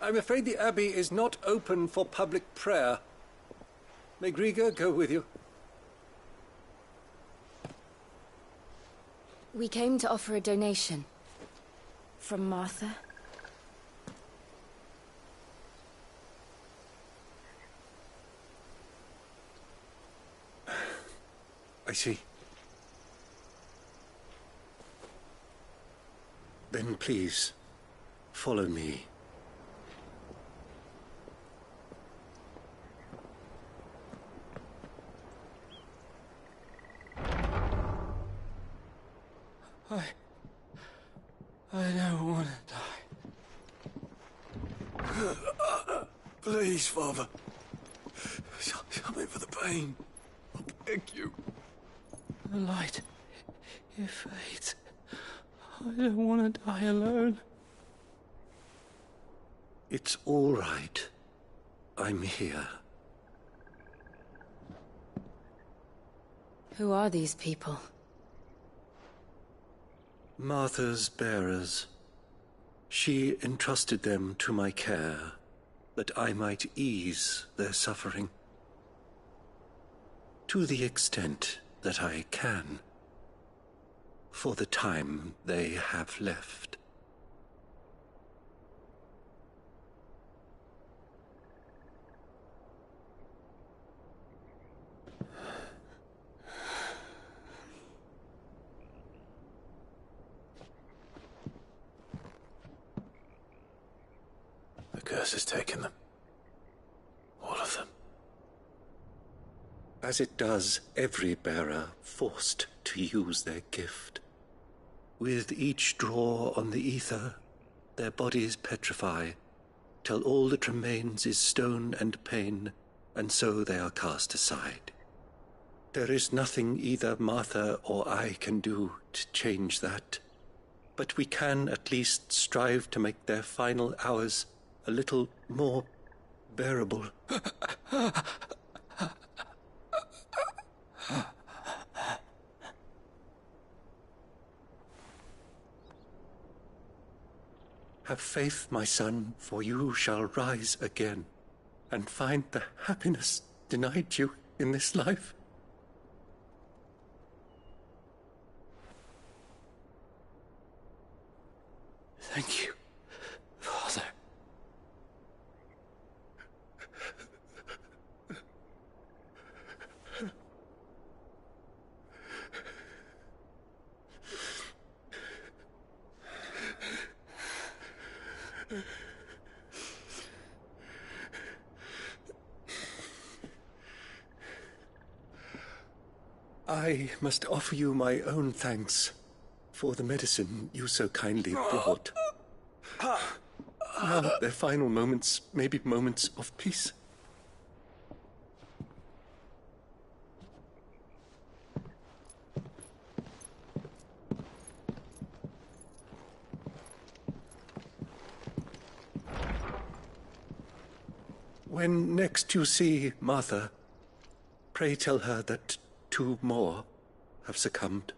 I'm afraid the Abbey is not open for public prayer. May Griga go with you? We came to offer a donation. From Martha. I see. Then please, follow me. I don't want to die. Please, Father. Show me for the Fine. I beg you. The light, it fades. I don't want to die alone. It's all right. I'm here. Who are these people? Martha's bearers. She entrusted them to my care, that I might ease their suffering. To the extent that I can, for the time they have left. The curse has taken them. All of them. As it does every bearer forced to use their gift. With each draw on the ether, their bodies petrify, till all that remains is stone and pain, and so they are cast aside. There is nothing either Martha or I can do to change that, but we can at least strive to make their final hours a little more bearable. Have faith, my son, for you shall rise again, and find the happiness denied you in this life. Thank you, Father. I must offer you my own thanks for the medicine you so kindly brought. Now their final moments may be moments of peace. When next you see Martha, pray tell her that 2 more have succumbed.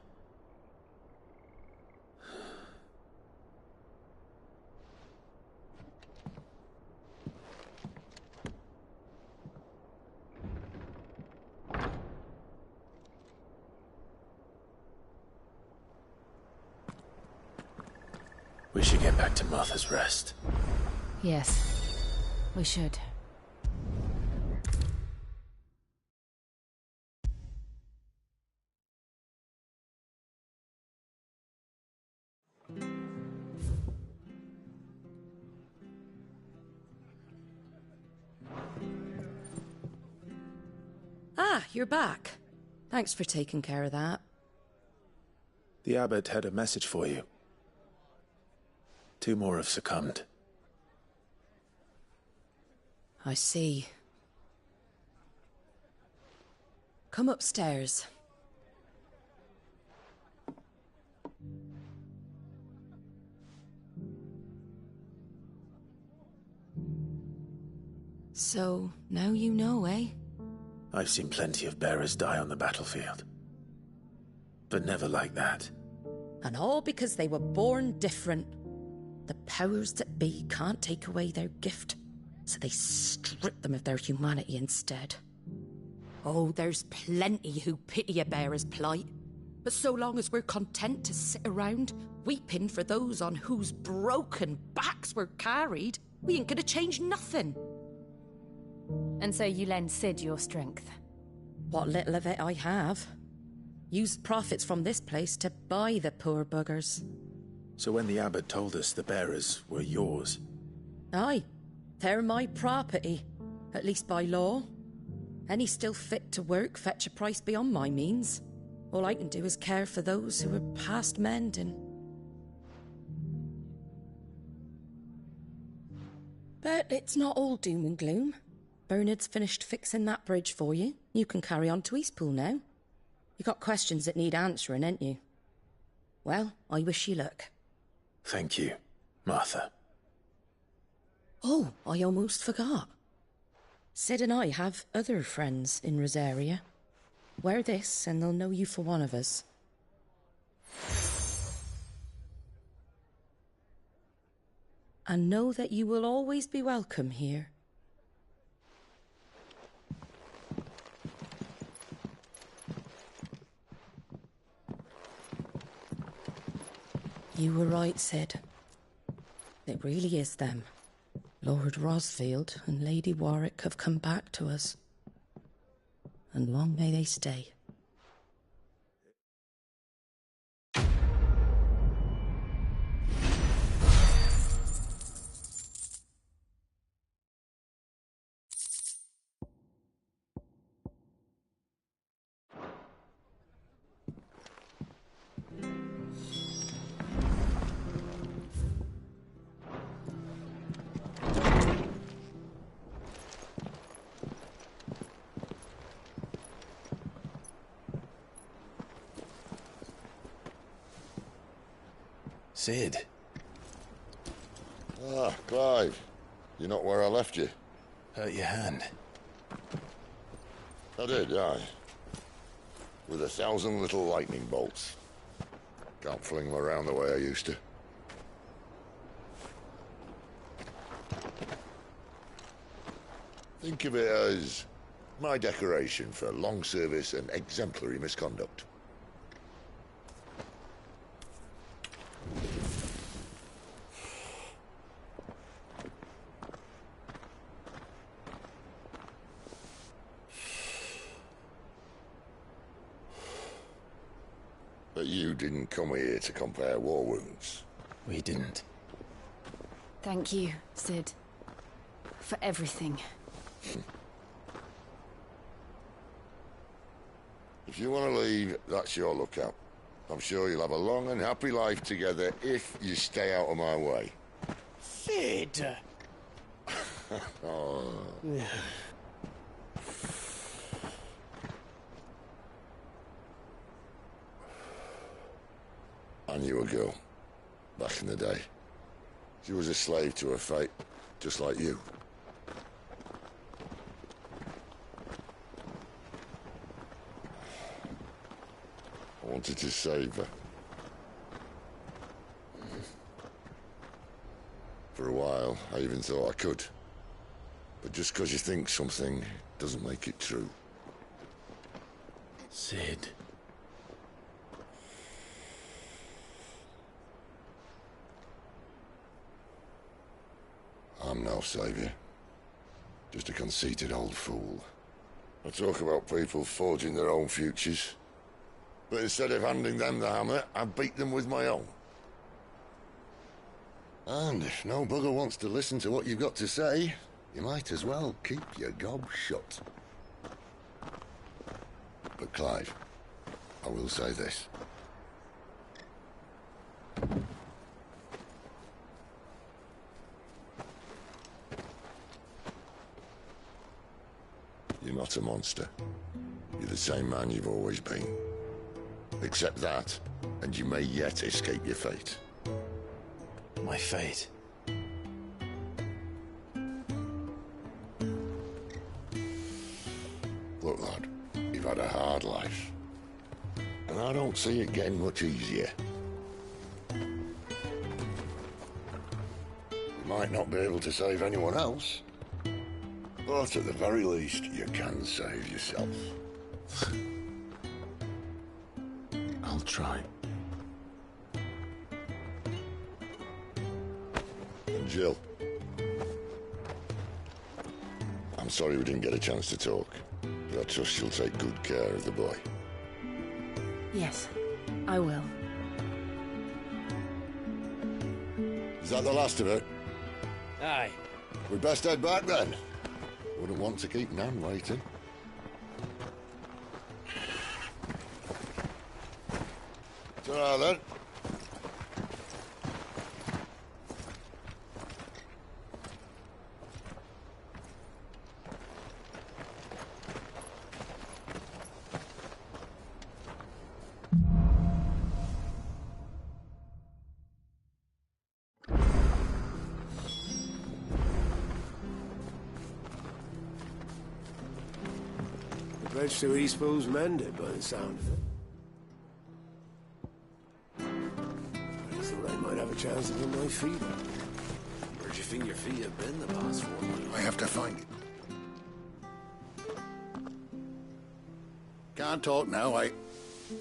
We should get back to Martha's Rest. Yes, we should. Ah, you're back. Thanks for taking care of that. The abbot had a message for you. 2 more have succumbed. I see. Come upstairs. So, now you know, eh? I've seen plenty of bearers die on the battlefield. But never like that. And all because they were born different. The powers that be can't take away their gift, so they strip them of their humanity instead. Oh, there's plenty who pity a bearer's plight. But so long as we're content to sit around, weeping for those on whose broken backs we're carried, we ain't gonna change nothing. And so you lend Sid your strength? What little of it I have. Used profits from this place to buy the poor buggers. So when the abbot told us the bearers were yours... Aye, they're my property, at least by law. Any still fit to work fetch a price beyond my means. All I can do is care for those who are past mending. But it's not all doom and gloom. Bernard's finished fixing that bridge for you. You can carry on to Eastpool now. You got questions that need answering, ain't you? Well, I wish you luck. Thank you, Martha. Oh, I almost forgot. Sid and I have other friends in Rosaria. Wear this and they'll know you for one of us. And know that you will always be welcome here. You were right, Sid. It really is them. Lord Rosfield and Lady Warwick have come back to us. And long may they stay. Sid. Ah, Clive. You're not where I left you. Hurt your hand. I did, aye. With 1,000 little lightning bolts. Can't fling them around the way I used to. Think of it as my decoration for long service and exemplary misconduct. But you didn't come here to compare war wounds. We didn't. Thank you, Sid. For everything. If you want to leave, that's your lookout. I'm sure you'll have a long and happy life together if you stay out of my way. Sid! Oh. I knew a girl, back in the day. She was a slave to her fate, just like you. I wanted to save her. For a while, I even thought I could. But just because you think something doesn't make it true. Sid. I'm no savior. Just a conceited old fool. I talk about people forging their own futures. But instead of handing them the hammer, I beat them with my own. And if no bugger wants to listen to what you've got to say, you might as well keep your gob shut. But Clive, I will say this. You're not a monster. You're the same man you've always been. Accept that, and you may yet escape your fate. My fate? Look, lad, you've had a hard life. And I don't see it getting much easier. You might not be able to save anyone else, but at the very least, you can save yourself. I'll try. And Jill, I'm sorry we didn't get a chance to talk, but I trust you'll take good care of the boy. Yes, I will. Is that the last of it? Aye. We'd best head back then. Wouldn't want to keep Nan waiting. Ta-ra then. Bridge to Eastpool's mended by the sound of it. I thought I might have a chance to put my feet up. Where'd you think your feet have been the past 4 months? I have to find it. Can't talk now,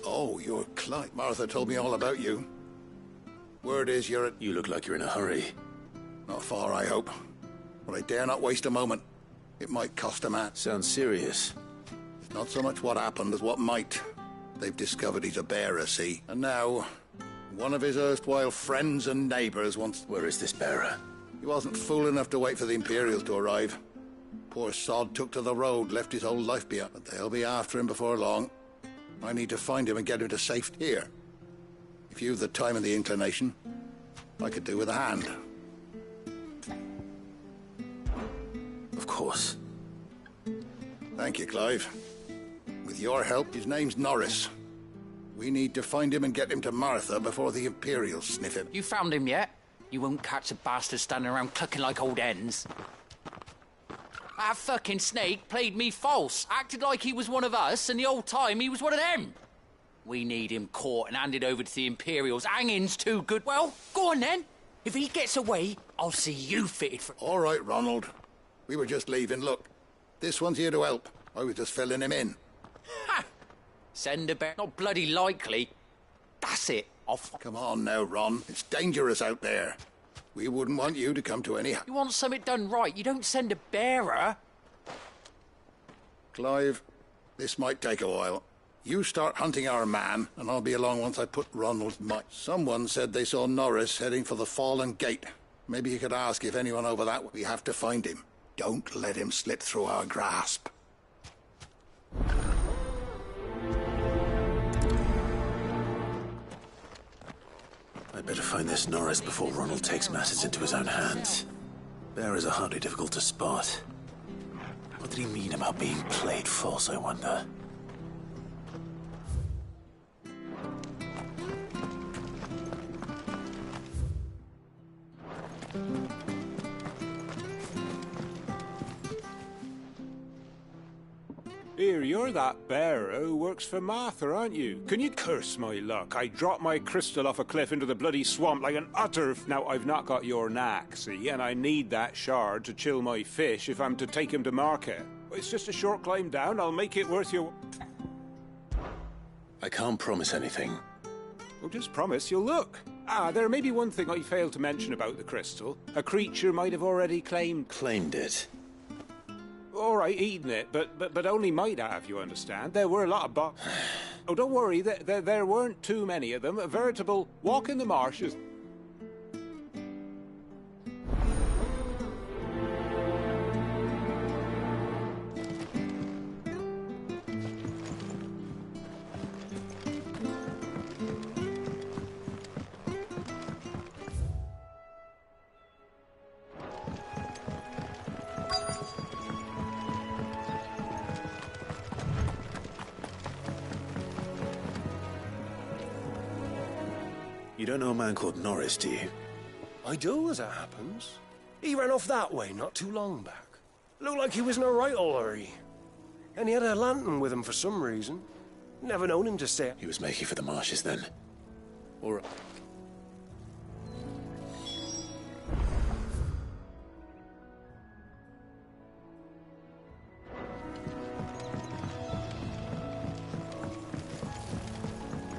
Oh, you're Clive. Martha told me all about you. Word is you're at... You look like you're in a hurry. Not far, I hope. But I dare not waste a moment. It might cost a man. Sounds serious. Not so much what happened as what might. They've discovered he's a bearer, see? And now, one of his erstwhile friends and neighbours wants... Where is this bearer? He wasn't fool enough to wait for the Imperials to arrive. Poor sod took to the road, left his whole life behind. But they'll be after him before long. I need to find him and get him to safety here. If you've the time and the inclination, I could do with a hand. Of course. Thank you, Clive. With your help, his name's Norris. We need to find him and get him to Martha before the Imperials sniff him. You found him yet? You won't catch a bastard standing around clucking like old hens. That fucking snake played me false, acted like he was one of us, and the whole time he was one of them. We need him caught and handed over to the Imperials. Hanging's too good. Well, go on then. If he gets away, I'll see you fitted for... All right, Ronald. We were just leaving. Look, this one's here to help. I was just filling him in. Ha! Send a bear. Not bloody likely. That's it. Come on now, Ron. It's dangerous out there. We wouldn't want you to come to any... You want something done right, you don't send a bearer. Clive, this might take a while. You start hunting our man, and I'll be along once I put Ronald's might. Someone said they saw Norris heading for the Fallen Gate. Maybe you could ask if anyone over that way. We have to find him. Don't let him slip through our grasp. I'd better find this Norris before Ronald takes matters into his own hands. Bearers are hardly difficult to spot. What did he mean about being played false, I wonder? Here, you're that bearer who works for Martha, aren't you? Can you curse my luck? I dropped my crystal off a cliff into the bloody swamp like an utter... Now, I've not got your knack, see? And I need that shard to chill my fish if I'm to take him to market. It's just a short climb down. I'll make it worth your... I can't promise anything. Well, just promise you'll look. There may be one thing I failed to mention about the crystal. A creature might have already claimed... Claimed it? All right, eaten it, but only might have, you understand. There were a lot of Oh, don't worry, there weren't too many of them. A veritable walk in the marshes. You don't know a man called Norris, do you? I do, as it happens. He ran off that way not too long back. Looked like he was in a right old hurry. And he had a lantern with him for some reason. Never known him to stay. He was making for the marshes then. Or...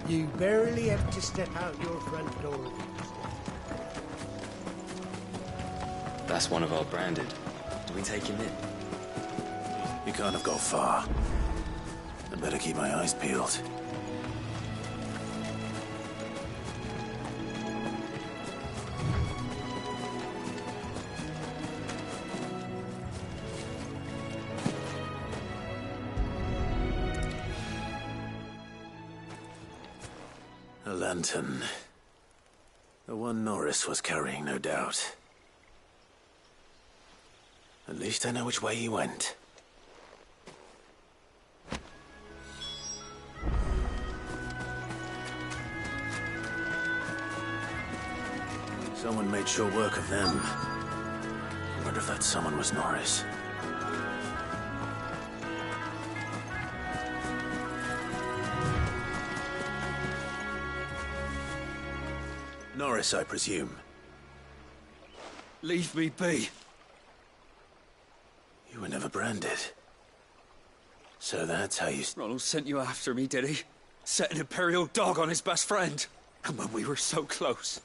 You barely have to step out your front door. That's one of our branded. Do we take him in? He can't have got far. I better keep my eyes peeled. A lantern. The one Norris was carrying, no doubt. At least I know which way he went. Someone made sure work of them. I wonder if that someone was Norris. Norris, I presume. Leave me be. You were never branded. So that's how you... Ronald sent you after me, did he? Set an Imperial dog on his best friend. And when we were so close.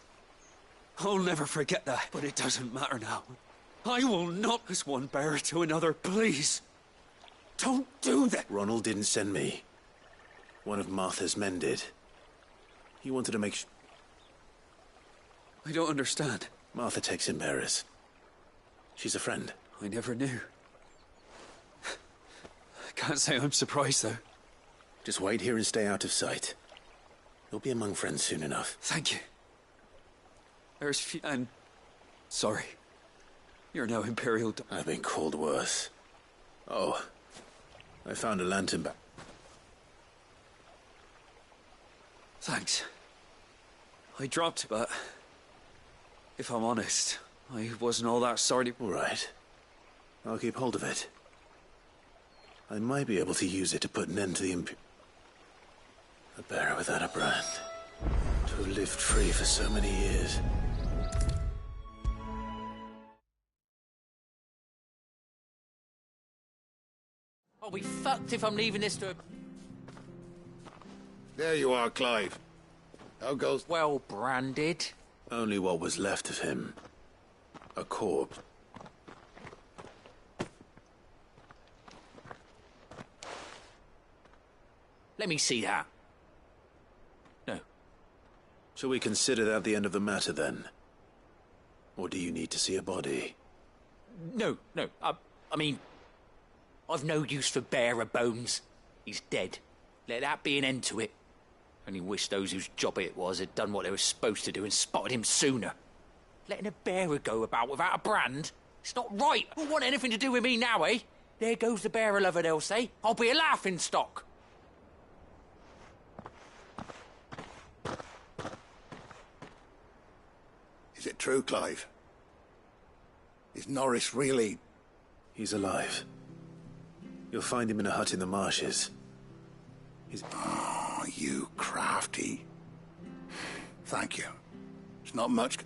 I'll never forget that, but it doesn't matter now. I will not as one bearer to another, please. Don't do that. Ronald didn't send me. One of Martha's men did. He wanted to make I don't understand. Martha takes in bearers. She's a friend. I never knew. I can't say I'm surprised, though. Just wait here and stay out of sight. You'll be among friends soon enough. Thank you. And... sorry. You're no Imperial... I've been called worse. Oh. I found a lantern back. Thanks. I dropped it, but... if I'm honest, I wasn't all that sorry. All right. I'll keep hold of it. I might be able to use it to put an end to the A bearer without a brand. To have lived free for so many years. I'll be fucked if I'm leaving this to... There you are, Clive. How goes... Well branded. Only what was left of him. A corpse. Let me see that. No. Shall we consider that the end of the matter, then? Or do you need to see a body? No. I mean... I've no use for bearer bones. He's dead. Let that be an end to it. Only wish those whose job it was had done what they were supposed to do and spotted him sooner. Letting a bearer go about without a brand? It's not right. Won't want anything to do with me now, eh? There goes the bearer lover, they'll say. I'll be a laughing stock. Is it true, Clive? Is Norris really... He's alive. You'll find him in a hut in the marshes. He's... Oh, you crafty. Thank you. It's not much...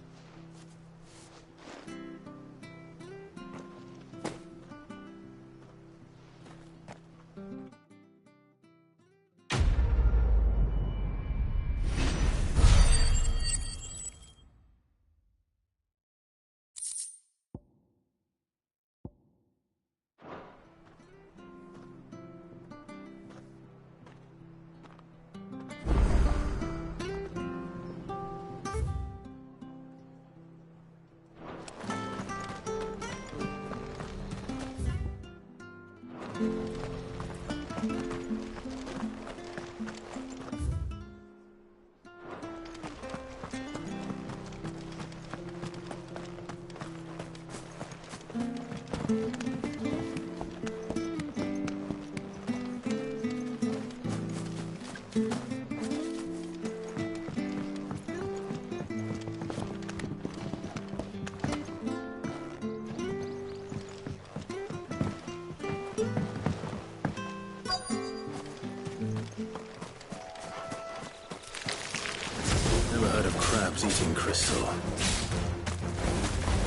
Crabs eating crystal.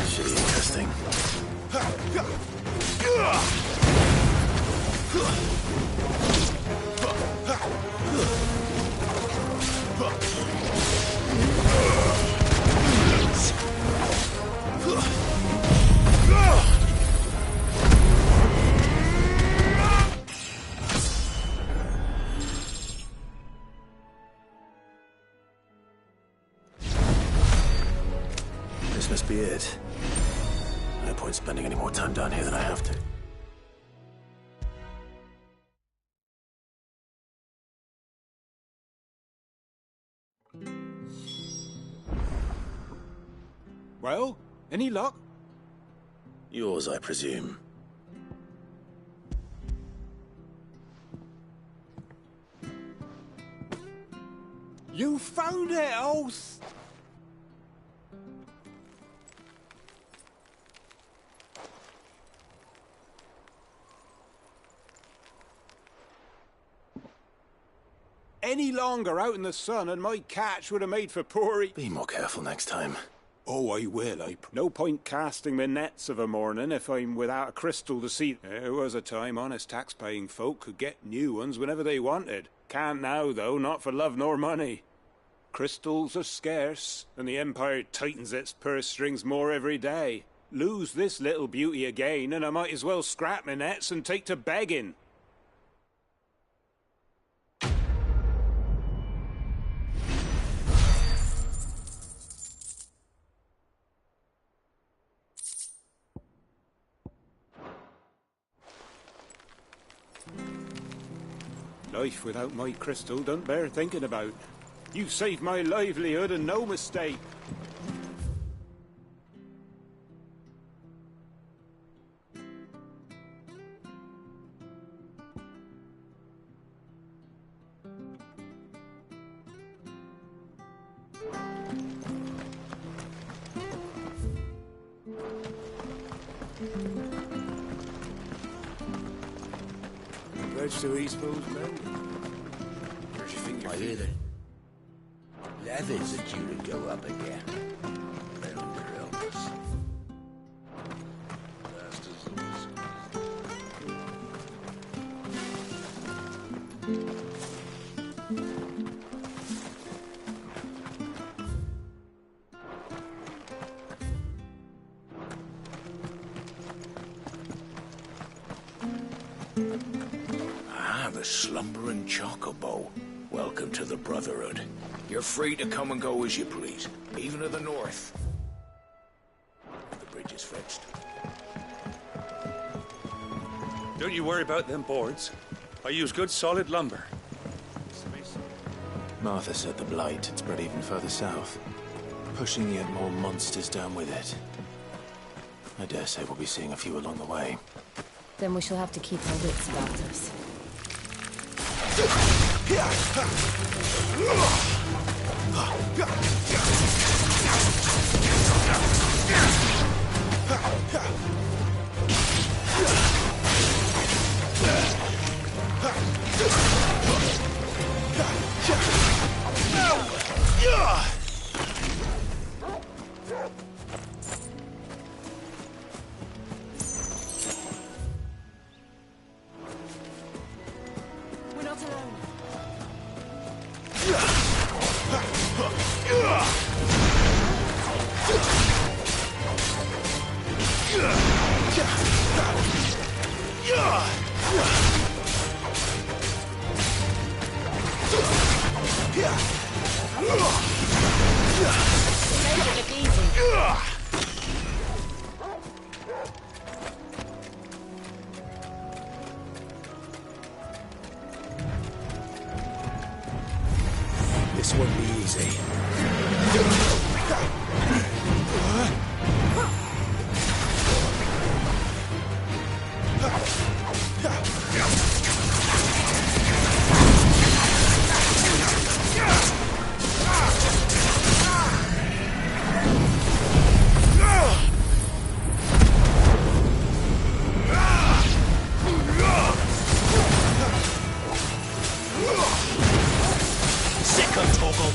Should be interesting. This must be it. No point spending any more time down here than I have to. Well, any luck? Yours, I presume. You found it, any longer out in the sun and my catch would have made for poor... Be more careful next time. Oh, I will. No point casting my nets of a morning if I'm without a crystal to see. There was a time honest tax-paying folk could get new ones whenever they wanted. Can't now, though, not for love nor money. Crystals are scarce, and the Empire tightens its purse strings more every day. Lose this little beauty again, and I might as well scrap my nets and take to begging. Life without my crystal don't bear thinking about. You've saved my livelihood and no mistake. Congrats to Eastpool's men. Where'd you think I hear that levies are due to go up again. They'll help us. The slumbering chocobo. Welcome to the Brotherhood. You're free to come and go as you please, even to the north. The bridge is fixed. Don't you worry about them boards. I use good solid lumber. Martha said the blight had spread even further south, pushing yet more monsters down with it. I dare say we'll be seeing a few along the way. Then we shall have to keep our wits about us. We're not alone. This won't be easy. Sick of Toggle.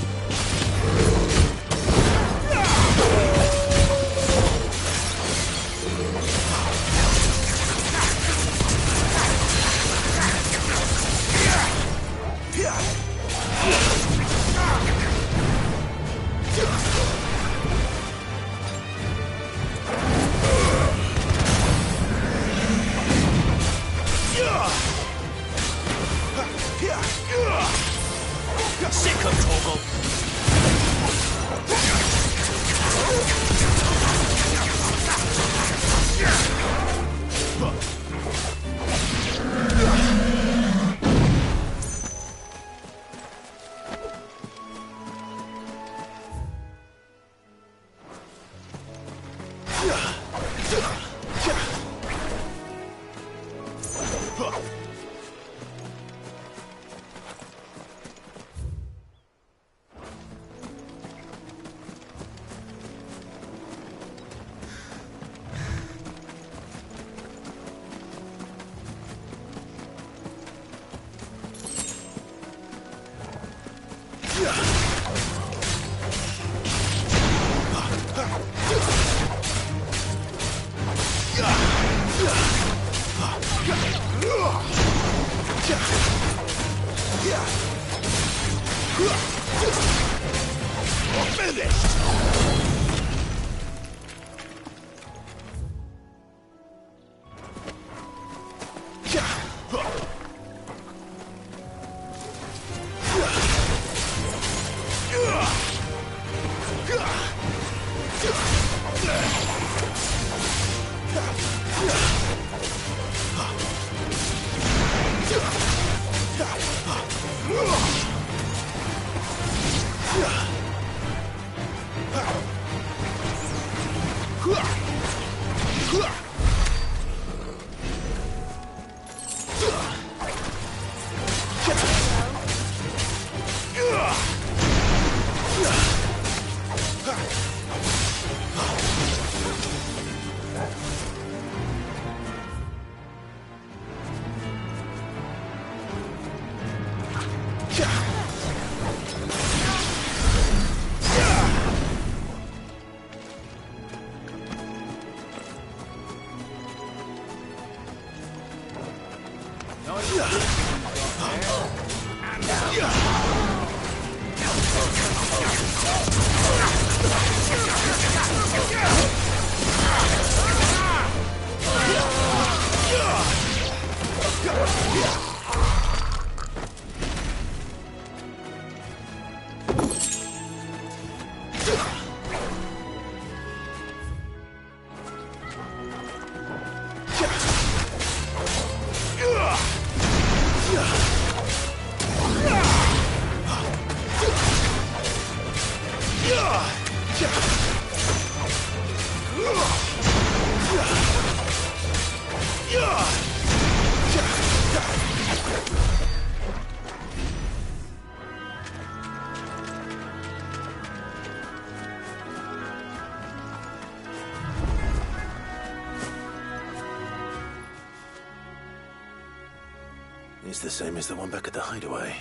It's the same as the one back at the hideaway.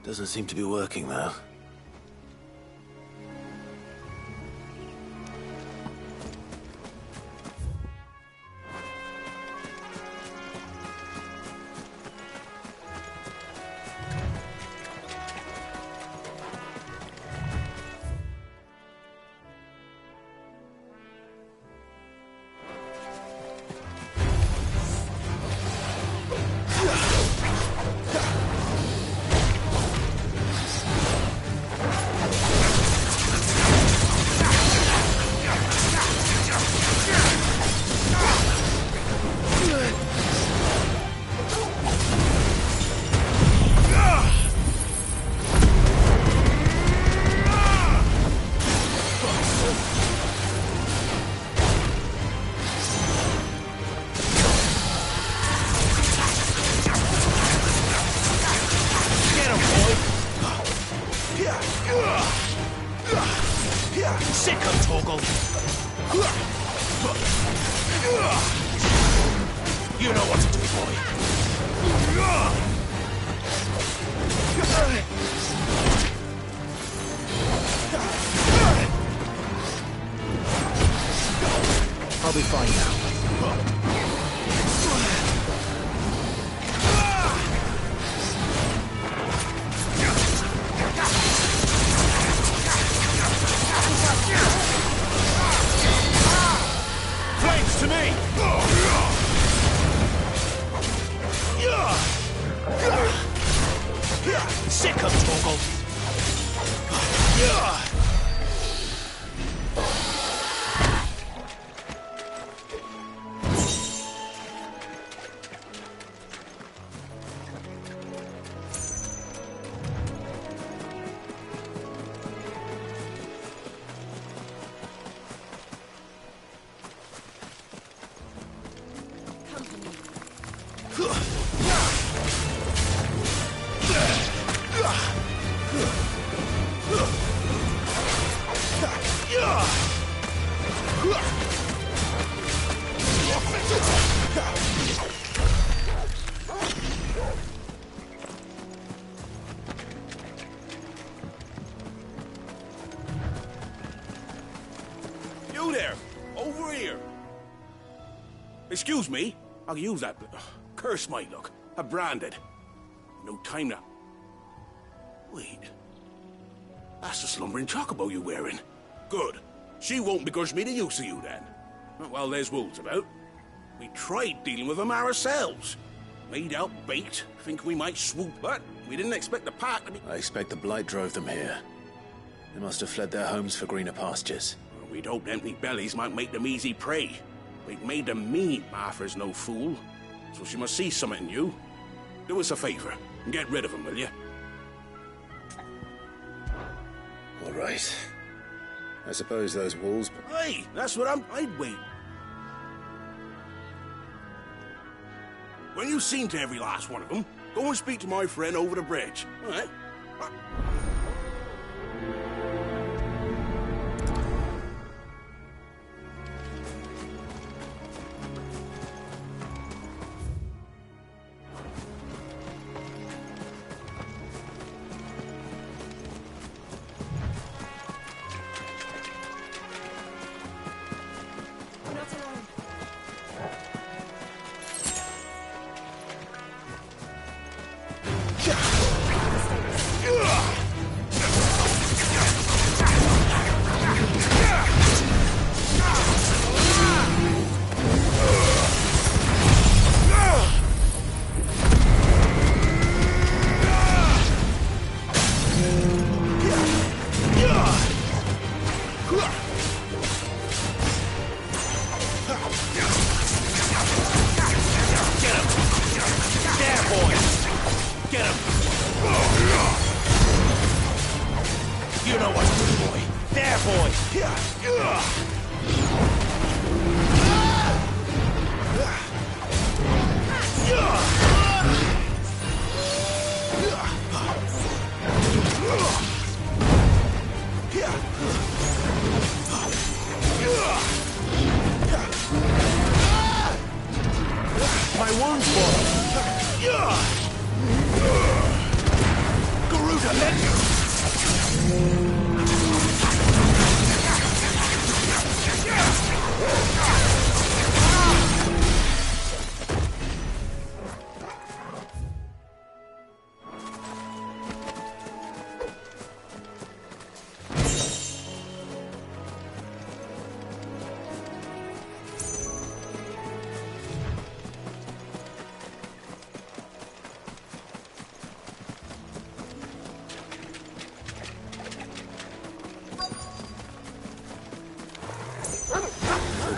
Doesn't seem to be working, though. Sick of Torgal. You know what to do, boy. I'll be fine now. Flames to me! Sick of Torgal. You there! Over here! Excuse me? I'll use that. Curse my luck. I'm branded. No time now. Wait. That's the slumbering chocobo you're wearing. Good. She won't begrudge me the use of you then. Well, there's wolves about. We tried dealing with them ourselves. Made out bait, think we might swoop, but we didn't expect the pack to be... I expect the blight drove them here. They must have fled their homes for greener pastures. Well, we'd hoped empty bellies might make them easy prey. We'd made them mean, Martha's no fool. So she must see something in you. Do us a favor, and get rid of them, will you? All right. I suppose those wolves... Hey, that's what I'd wait. When you've seen to every last one of them, go and speak to my friend over the bridge, all right?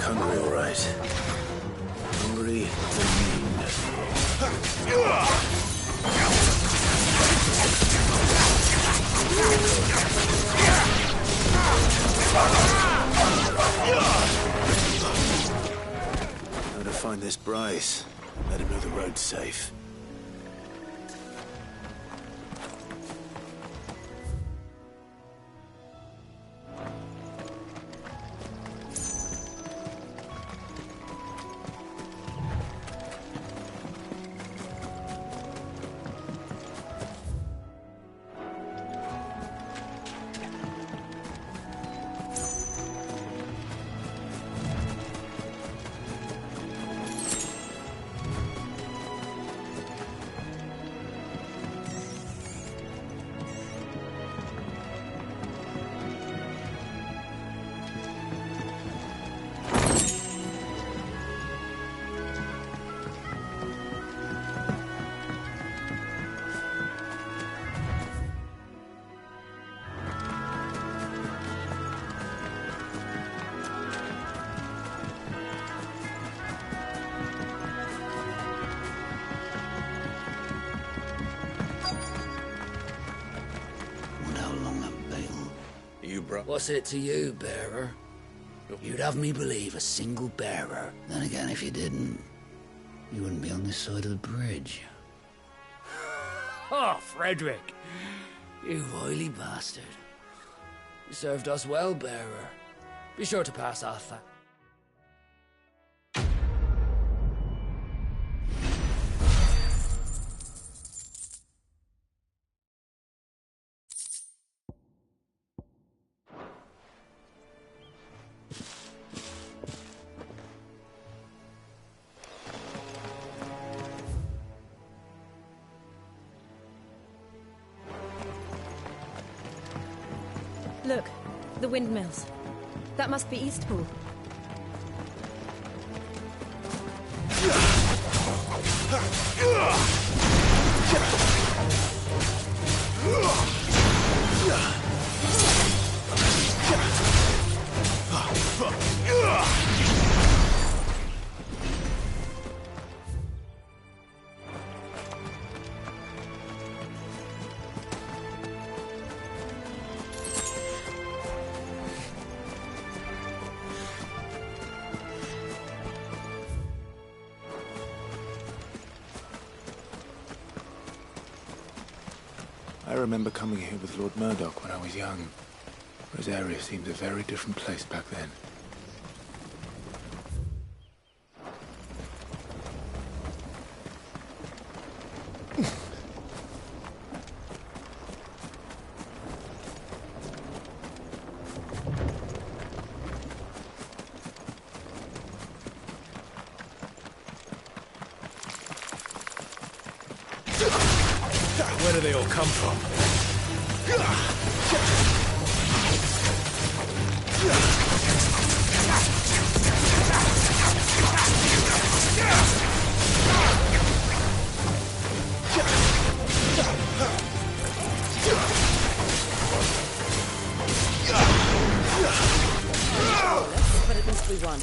Hungry, all right. Hungry and mean. How to find this Bryce? Let him know the road's safe. What's it to you, bearer? You'd have me believe a single bearer. Then again, if you didn't, you wouldn't be on this side of the bridge. Oh, Frederick! You wily bastard. You served us well, bearer. Be sure to pass off that. the windmills. That must be Eastpool. I remember coming here with Lord Murdoch when I was young. Rosaria seemed a very different place back then. Where do they all come from? But at least we won.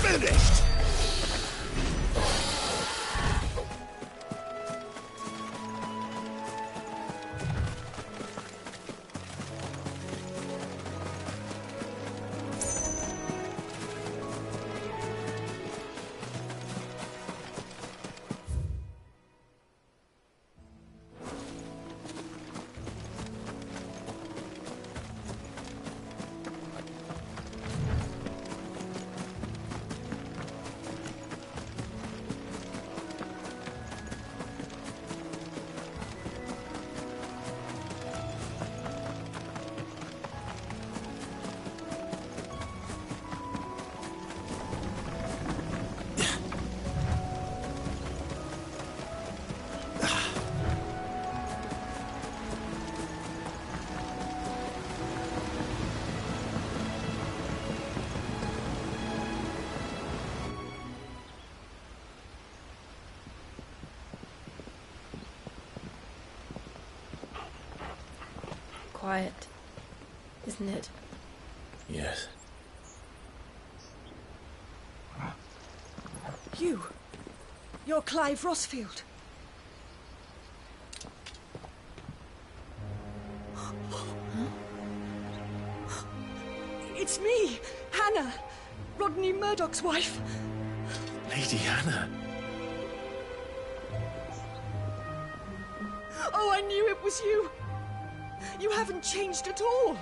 Finished! Quiet, isn't it? Yes. You're Clive Rossfield. It's me, Hannah, Rodney Murdoch's wife. Lady Hannah. Oh, I knew it was you. You haven't changed at all.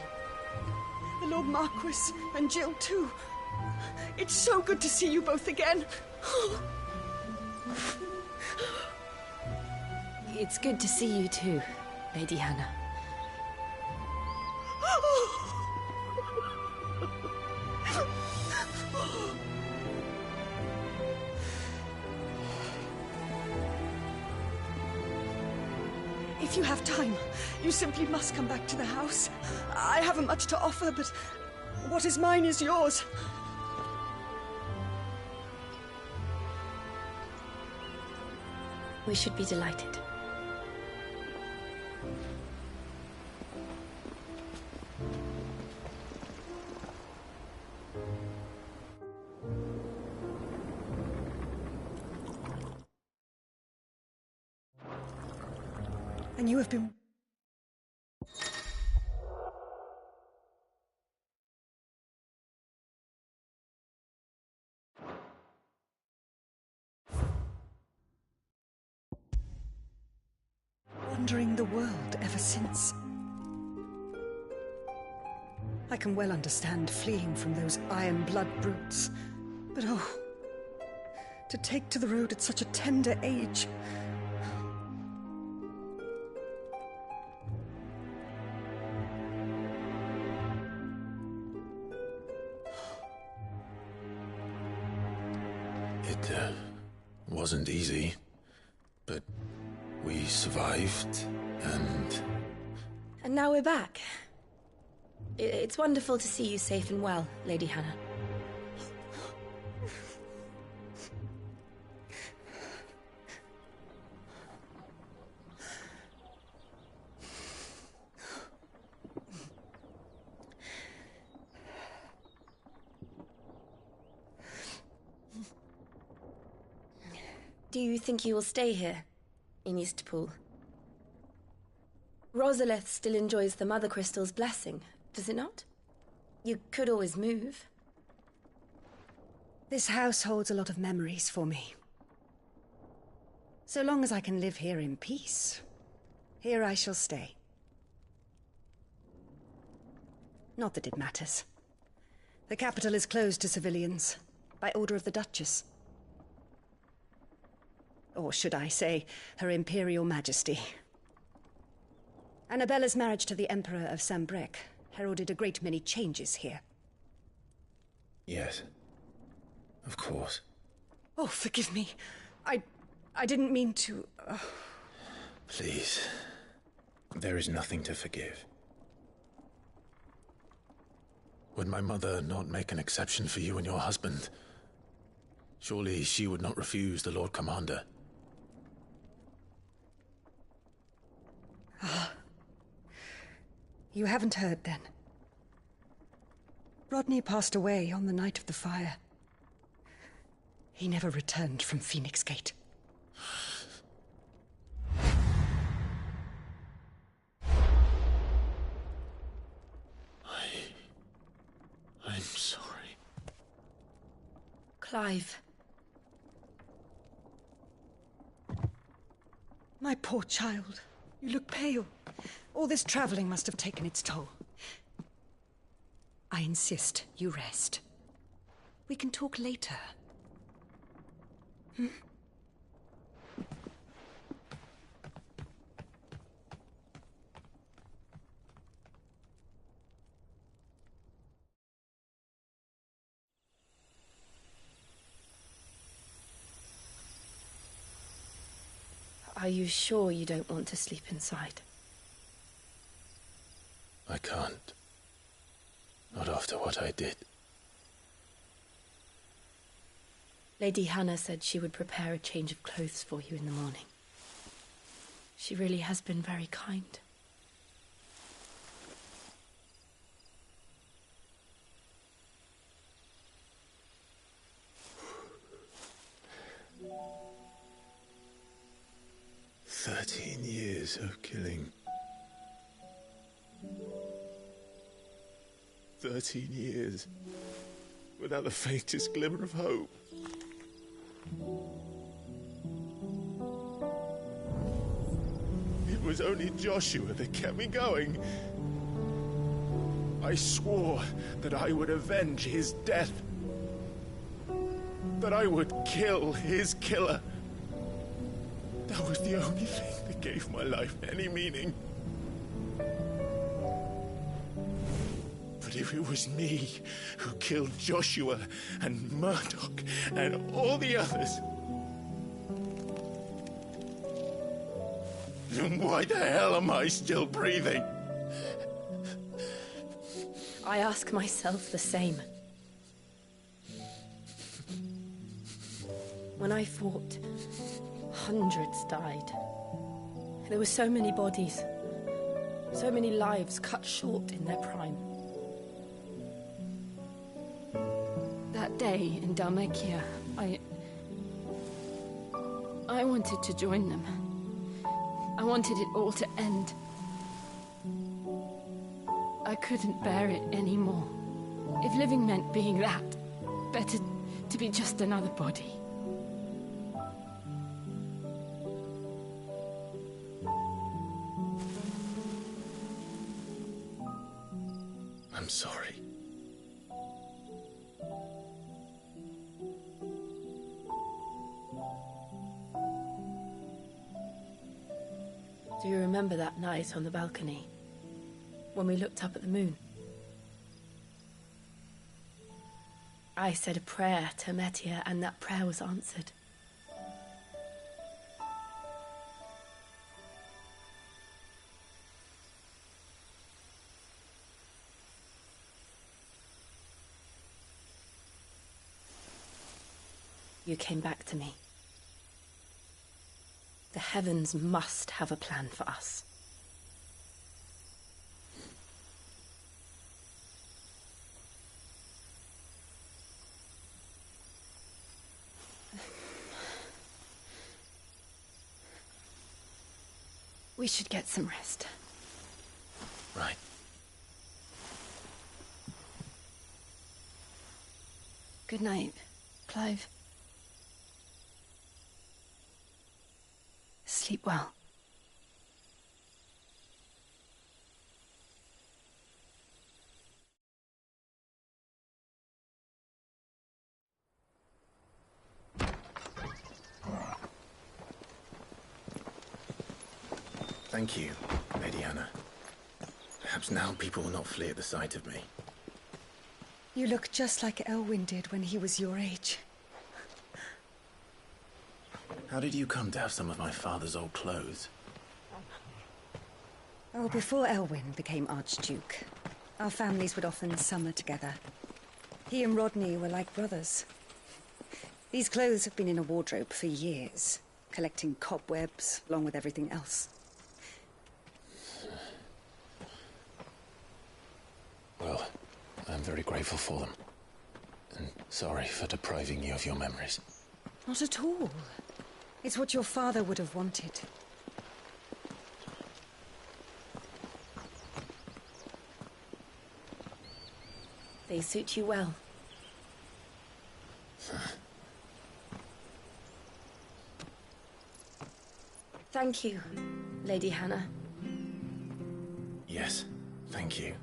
The Lord Marquis and Jill too. It's so good to see you both again. It's good to see you too, Lady Hannah. If you have time, you simply must come back to the house. I haven't much to offer, but what is mine is yours. We should be delighted. And you have been... wandering the world ever since. I can well understand fleeing from those iron blood brutes, but oh, to take to the road at such a tender age. It wasn't easy, but we survived, and... And now we're back. It's wonderful to see you safe and well, Lady Hannah. Do you think you will stay here, in Eastpool? Rosalith still enjoys the Mother Crystal's blessing, does it not? You could always move. This house holds a lot of memories for me. So long as I can live here in peace, here I shall stay. Not that it matters. The capital is closed to civilians, by order of the Duchess. Or should I say, Her Imperial Majesty. Annabella's marriage to the Emperor of Sambrec heralded a great many changes here. Yes. Of course. Oh, forgive me. I didn't mean to... Please. There is nothing to forgive. Would my mother not make an exception for you and your husband? Surely she would not refuse the Lord Commander. You haven't heard, then. Rodney passed away on the night of the fire. He never returned from Phoenix Gate. I'm sorry. Clive. My poor child. You look pale. All this traveling must have taken its toll. I insist you rest. We can talk later. Hmm? Are you sure you don't want to sleep inside? I can't. Not after what I did. Lady Hannah said she would prepare a change of clothes for you in the morning. She really has been very kind. Years of killing. 13 years without the faintest glimmer of hope. It was only Joshua that kept me going. I swore that I would avenge his death. That I would kill his killer. That was the only thing that gave my life any meaning. But if it was me who killed Joshua and Murdoch and all the others, then why the hell am I still breathing? I ask myself the same. When I fought, Hundreds died. There were so many bodies. So many lives cut short in their prime. That day in Dalmekia, I wanted to join them. I wanted it all to end. I couldn't bear it anymore. If living meant being that, better to be just another body. I'm sorry. Do you remember that night on the balcony? When we looked up at the moon? I said a prayer to Metia, and that prayer was answered. You came back to me. The heavens must have a plan for us. We should get some rest. Right. Good night, Clive. Sleep well. Thank you, Lady Hannah. Perhaps now people will not flee at the sight of me. You look just like Elwyn did when he was your age. How did you come to have some of my father's old clothes? Oh, before Elwyn became Archduke, our families would often summer together. He and Rodney were like brothers. These clothes have been in a wardrobe for years, collecting cobwebs along with everything else. Well, I'm very grateful for them. And sorry for depriving you of your memories. Not at all. It's what your father would have wanted. They suit you well. Thank you, Lady Hannah. Yes, thank you.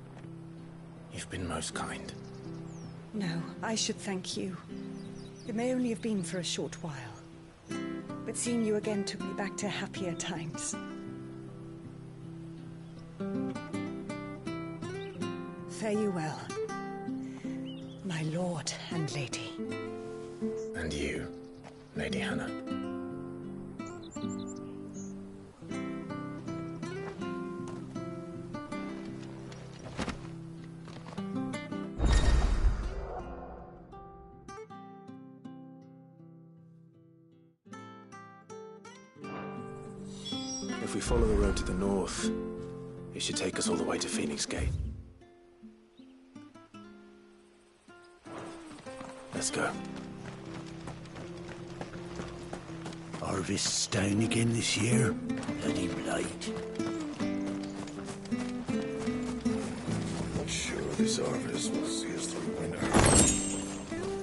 You've been most kind. No, I should thank you. It may only have been for a short while, but seeing you again took me back to happier times. Fare you well, my lord and lady. And you, Lady Hannah. If we follow the road to the north, it should take us all the way to Phoenix Gate. Let's go. Harvest's down again this year. Bloody blight. I'm not sure this harvest will see us through winter.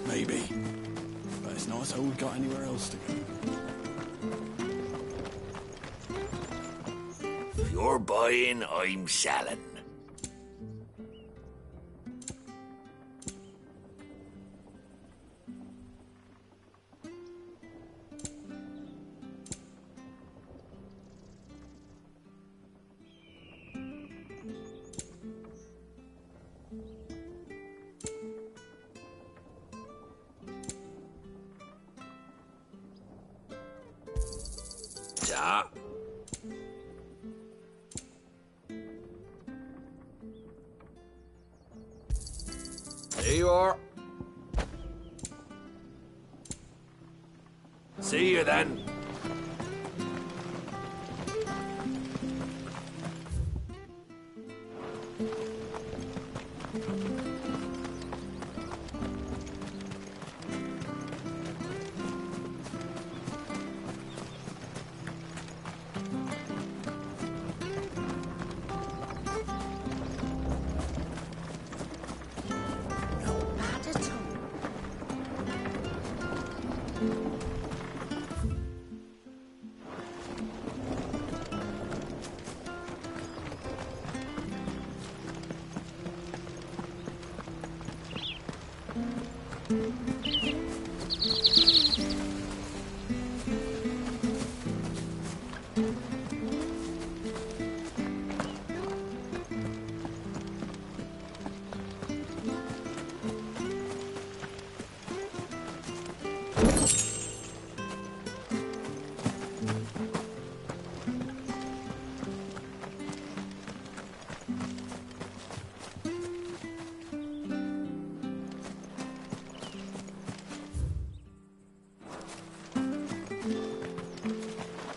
Maybe. But it's not as though we've got anywhere else to go. If you're buying, I'm selling. Ta. There you are. See you then.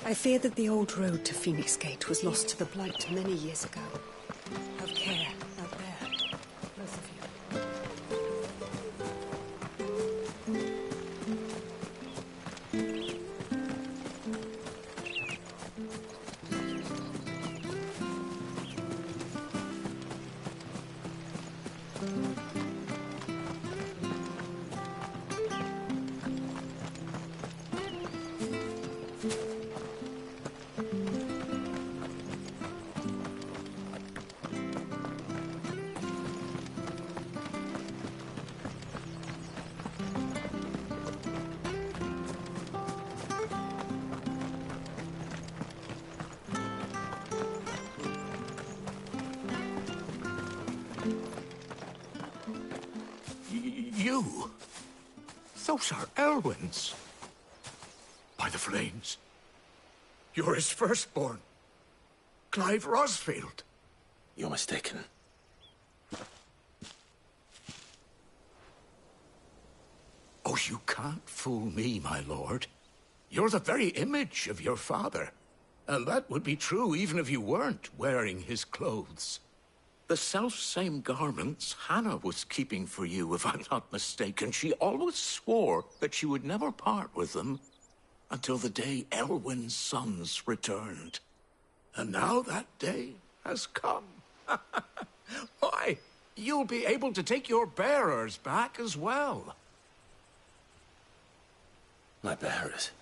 I fear that the old road to Phoenix Gate was lost to the Blight many years ago. Have care out there, both of you. You? Those are Elwyn's. By the flames. You're his firstborn. Clive Rosfield. You're mistaken. Oh, you can't fool me, my lord. You're the very image of your father. And that would be true even if you weren't wearing his clothes. The self-same garments Hannah was keeping for you, if I'm not mistaken. She always swore that she would never part with them until the day Elwyn's sons returned. And now that day has come. Why, you'll be able to take your bearers back as well. My bearers?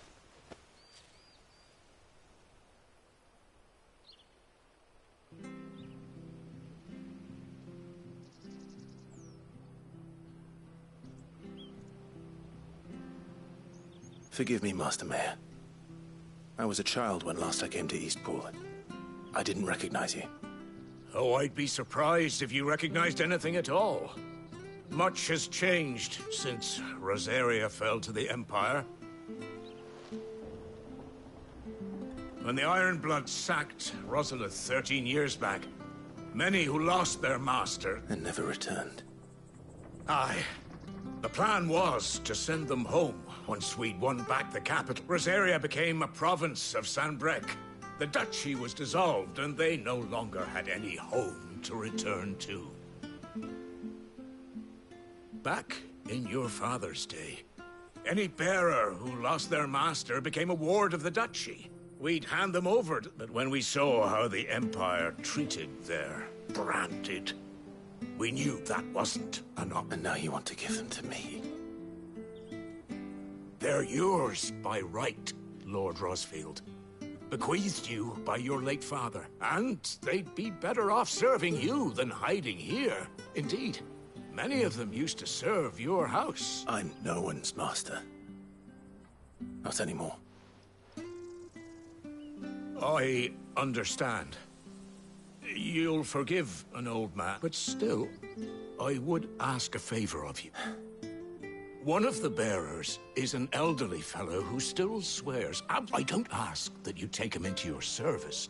Forgive me, Master Mayor. I was a child when last I came to Eastpool. I didn't recognize you. Oh, I'd be surprised if you recognized anything at all. Much has changed since Rosaria fell to the Empire. When the Ironbloods sacked Rosalith 13 years back, many who lost their master... and never returned. Aye. The plan was to send them home once we'd won back the capital. Rosaria became a province of Sanbreque. The duchy was dissolved, and they no longer had any home to return to. Back in your father's day, any bearer who lost their master became a ward of the duchy. We'd hand them over, but when we saw how the Empire treated their branded, we knew that wasn't enough. And now you want to give them to me? They're yours by right, Lord Rosfield. Bequeathed you by your late father. And they'd be better off serving you than hiding here. Indeed, many of them used to serve your house. I'm no one's master. Not anymore. I understand. You'll forgive an old man, but still, I would ask a favor of you. One of the bearers is an elderly fellow who still swears. I don't ask that you take him into your service,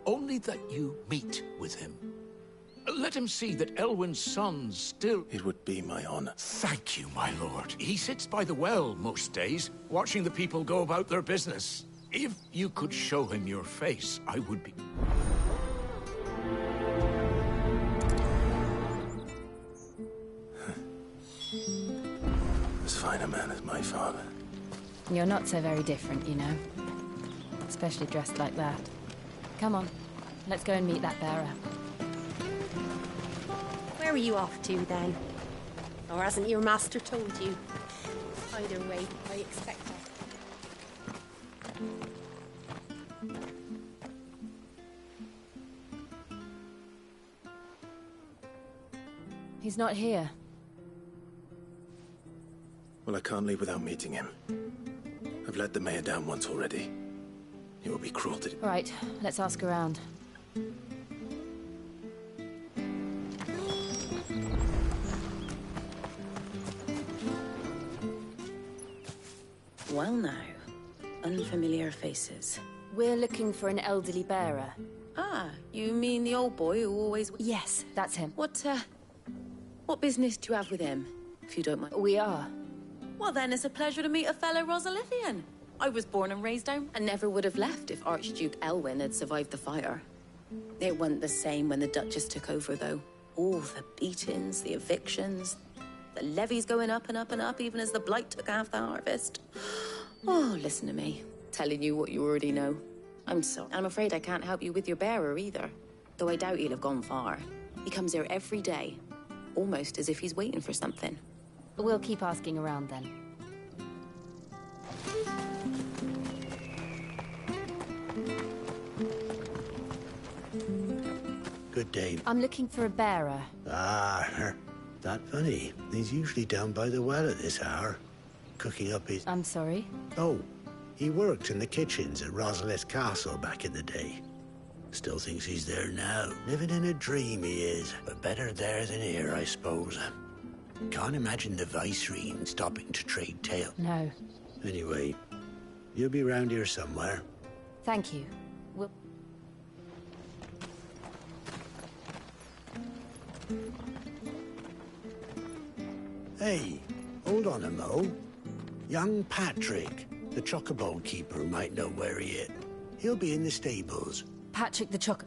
only that you meet with him. Let him see that Elwyn's sons still... It would be my honor. Thank you, my lord. He sits by the well most days, watching the people go about their business. If you could show him your face, I would be... As fine a man as my father. You're not so very different, you know. Especially dressed like that. Come on, let's go and meet that bearer. Where are you off to, then? Or hasn't your master told you? Either way, I expect that. He's not here. Well, I can't leave without meeting him. I've let the mayor down once already. It would be cruel to... All right, let's ask around. Well now, unfamiliar faces. We're looking for an elderly bearer. Ah, you mean the old boy who always... Yes, that's him. What business do you have with him, if you don't mind? We are. Well then, it's a pleasure to meet a fellow Rosalithian. I was born and raised down and never would have left if Archduke Elwyn had survived the fire. It wasn't the same when the Duchess took over, though. All the beatings, the evictions, the levies going up and up and up, even as the blight took half the harvest. Oh, listen to me, telling you what you already know. I'm sorry. I'm afraid I can't help you with your bearer either, though I doubt he'll have gone far. He comes here every day, almost as if he's waiting for something. We'll keep asking around then. Good day. I'm looking for a bearer. Ah, that funny. He's usually down by the well at this hour, cooking up his... I'm sorry? Oh, he worked in the kitchens at Rosalith Castle back in the day. Still thinks he's there now. Living in a dream he is, but better there than here, I suppose. Can't imagine the Viceroy stopping to trade tale. No. Anyway, you'll be round here somewhere. Thank you. We'll... Hey, hold on a mo. Young Patrick, the chocobo keeper, might know where he is. He'll be in the stables. Patrick the Choco...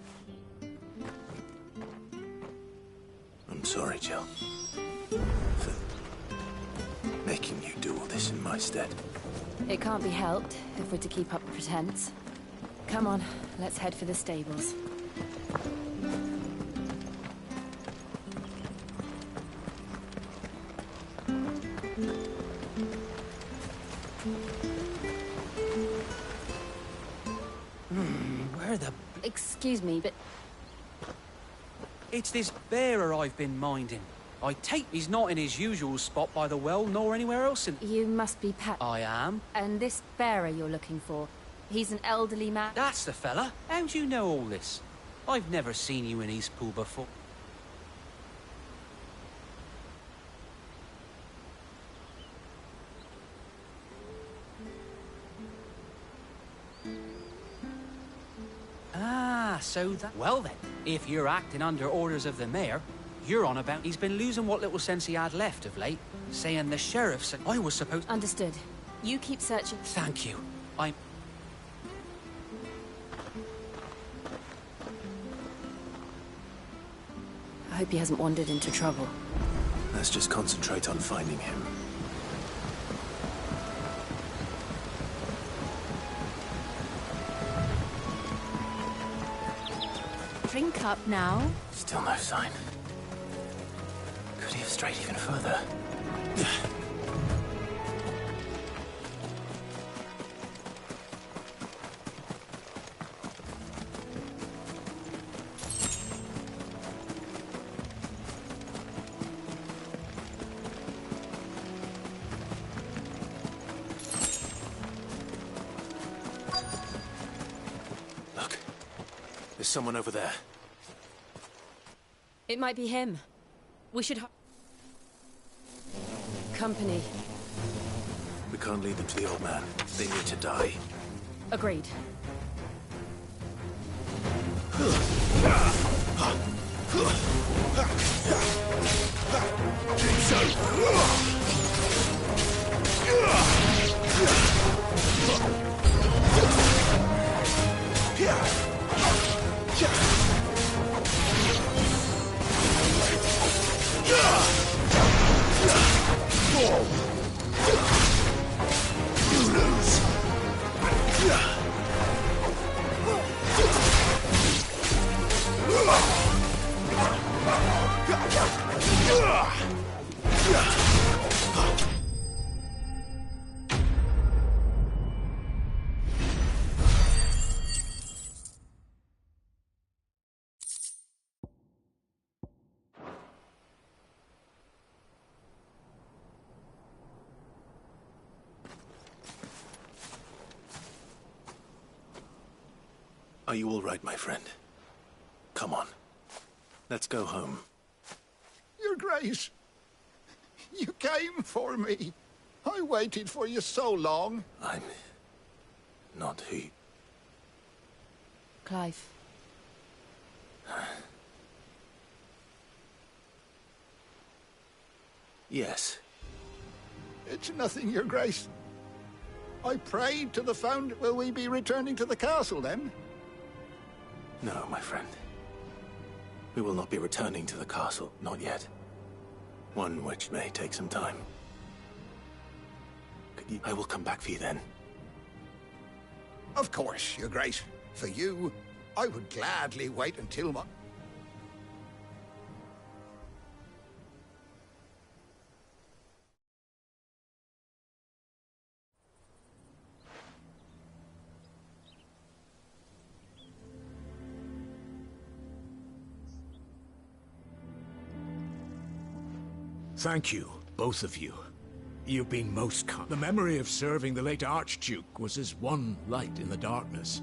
I'm sorry, Jill. For making you do all this in my stead. It can't be helped if we're to keep up pretense. Come on, let's head for the stables. Where the... Excuse me, but... It's this bearer I've been minding. I take he's not in his usual spot by the well, nor anywhere else in... You must be Pat... I am. And this bearer you're looking for, he's an elderly man... That's the fella. How'd you know all this? I've never seen you in Eastpool before. Ah, so that... Well then, if you're acting under orders of the mayor, you're on about he's been losing what little sense he had left of late, saying the sheriff said I was supposed... Understood. You keep searching... Thank you. I hope he hasn't wandered into trouble. Let's just concentrate on finding him. Drink up now. Still no sign. Could he have strayed even further? Look, there's someone over there. It might be him. We should... Company. We can't lead them to the old man. They need to die. Agreed. Are you all right, my friend? Come on. Let's go home. Your Grace, you came for me. I waited for you so long. I'm not who... Clive. Yes. It's nothing, Your Grace. I prayed to the found. Will we be returning to the castle then? No, my friend. We will not be returning to the castle, not yet. One which may take some time. I will come back for you then. Of course, your grace. For you, I would gladly wait until my... Thank you, both of you. You've been most kind. The memory of serving the late Archduke was as one light in the darkness.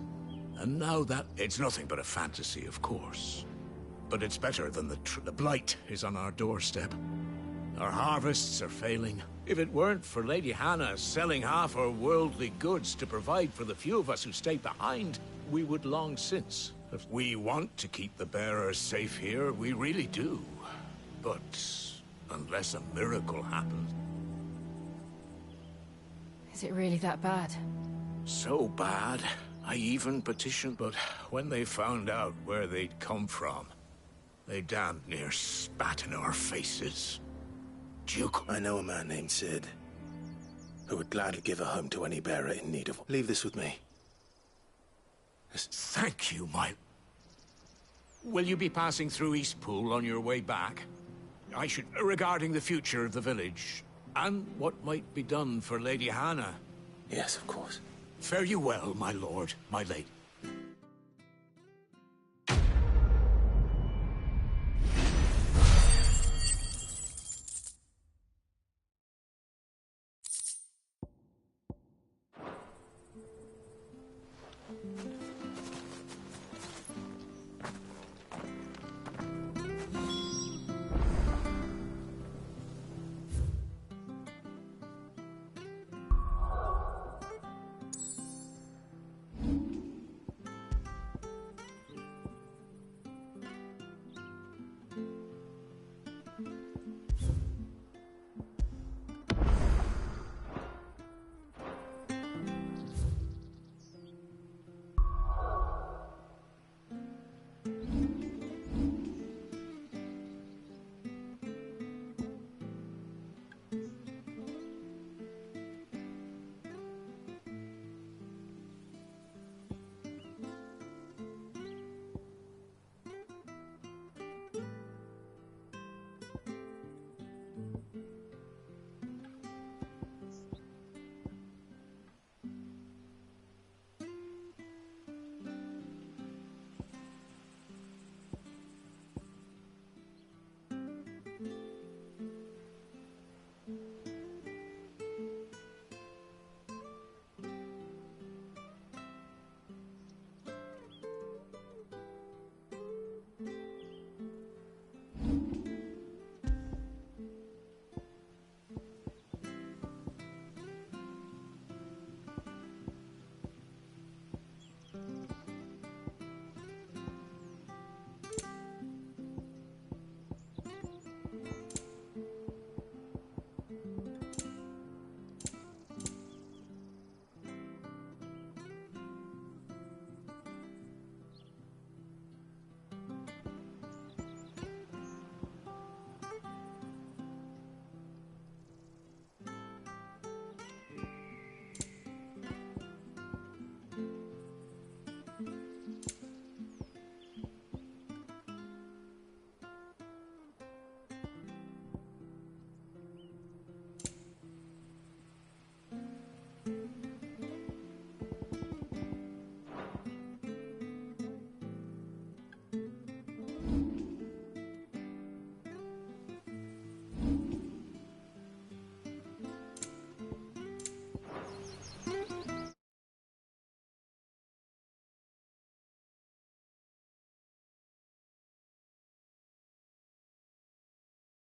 And now that... It's nothing but a fantasy, of course. But it's better than the blight is on our doorstep. Our harvests are failing. If it weren't for Lady Hannah selling half our worldly goods to provide for the few of us who stay behind, we would long since. If we want to keep the bearers safe here, we really do. But unless a miracle happens... Is it really that bad? So bad, I even petitioned, but when they found out where they'd come from, they damn near spat in our faces. Duke. I know a man named Sid, who would gladly give a home to any bearer in need of... Leave this with me. Thank you, my... Will you be passing through Eastpool on your way back? I should... Regarding the future of the village, and what might be done for Lady Hannah. Yes, of course. Fare you well, my lord, my lady.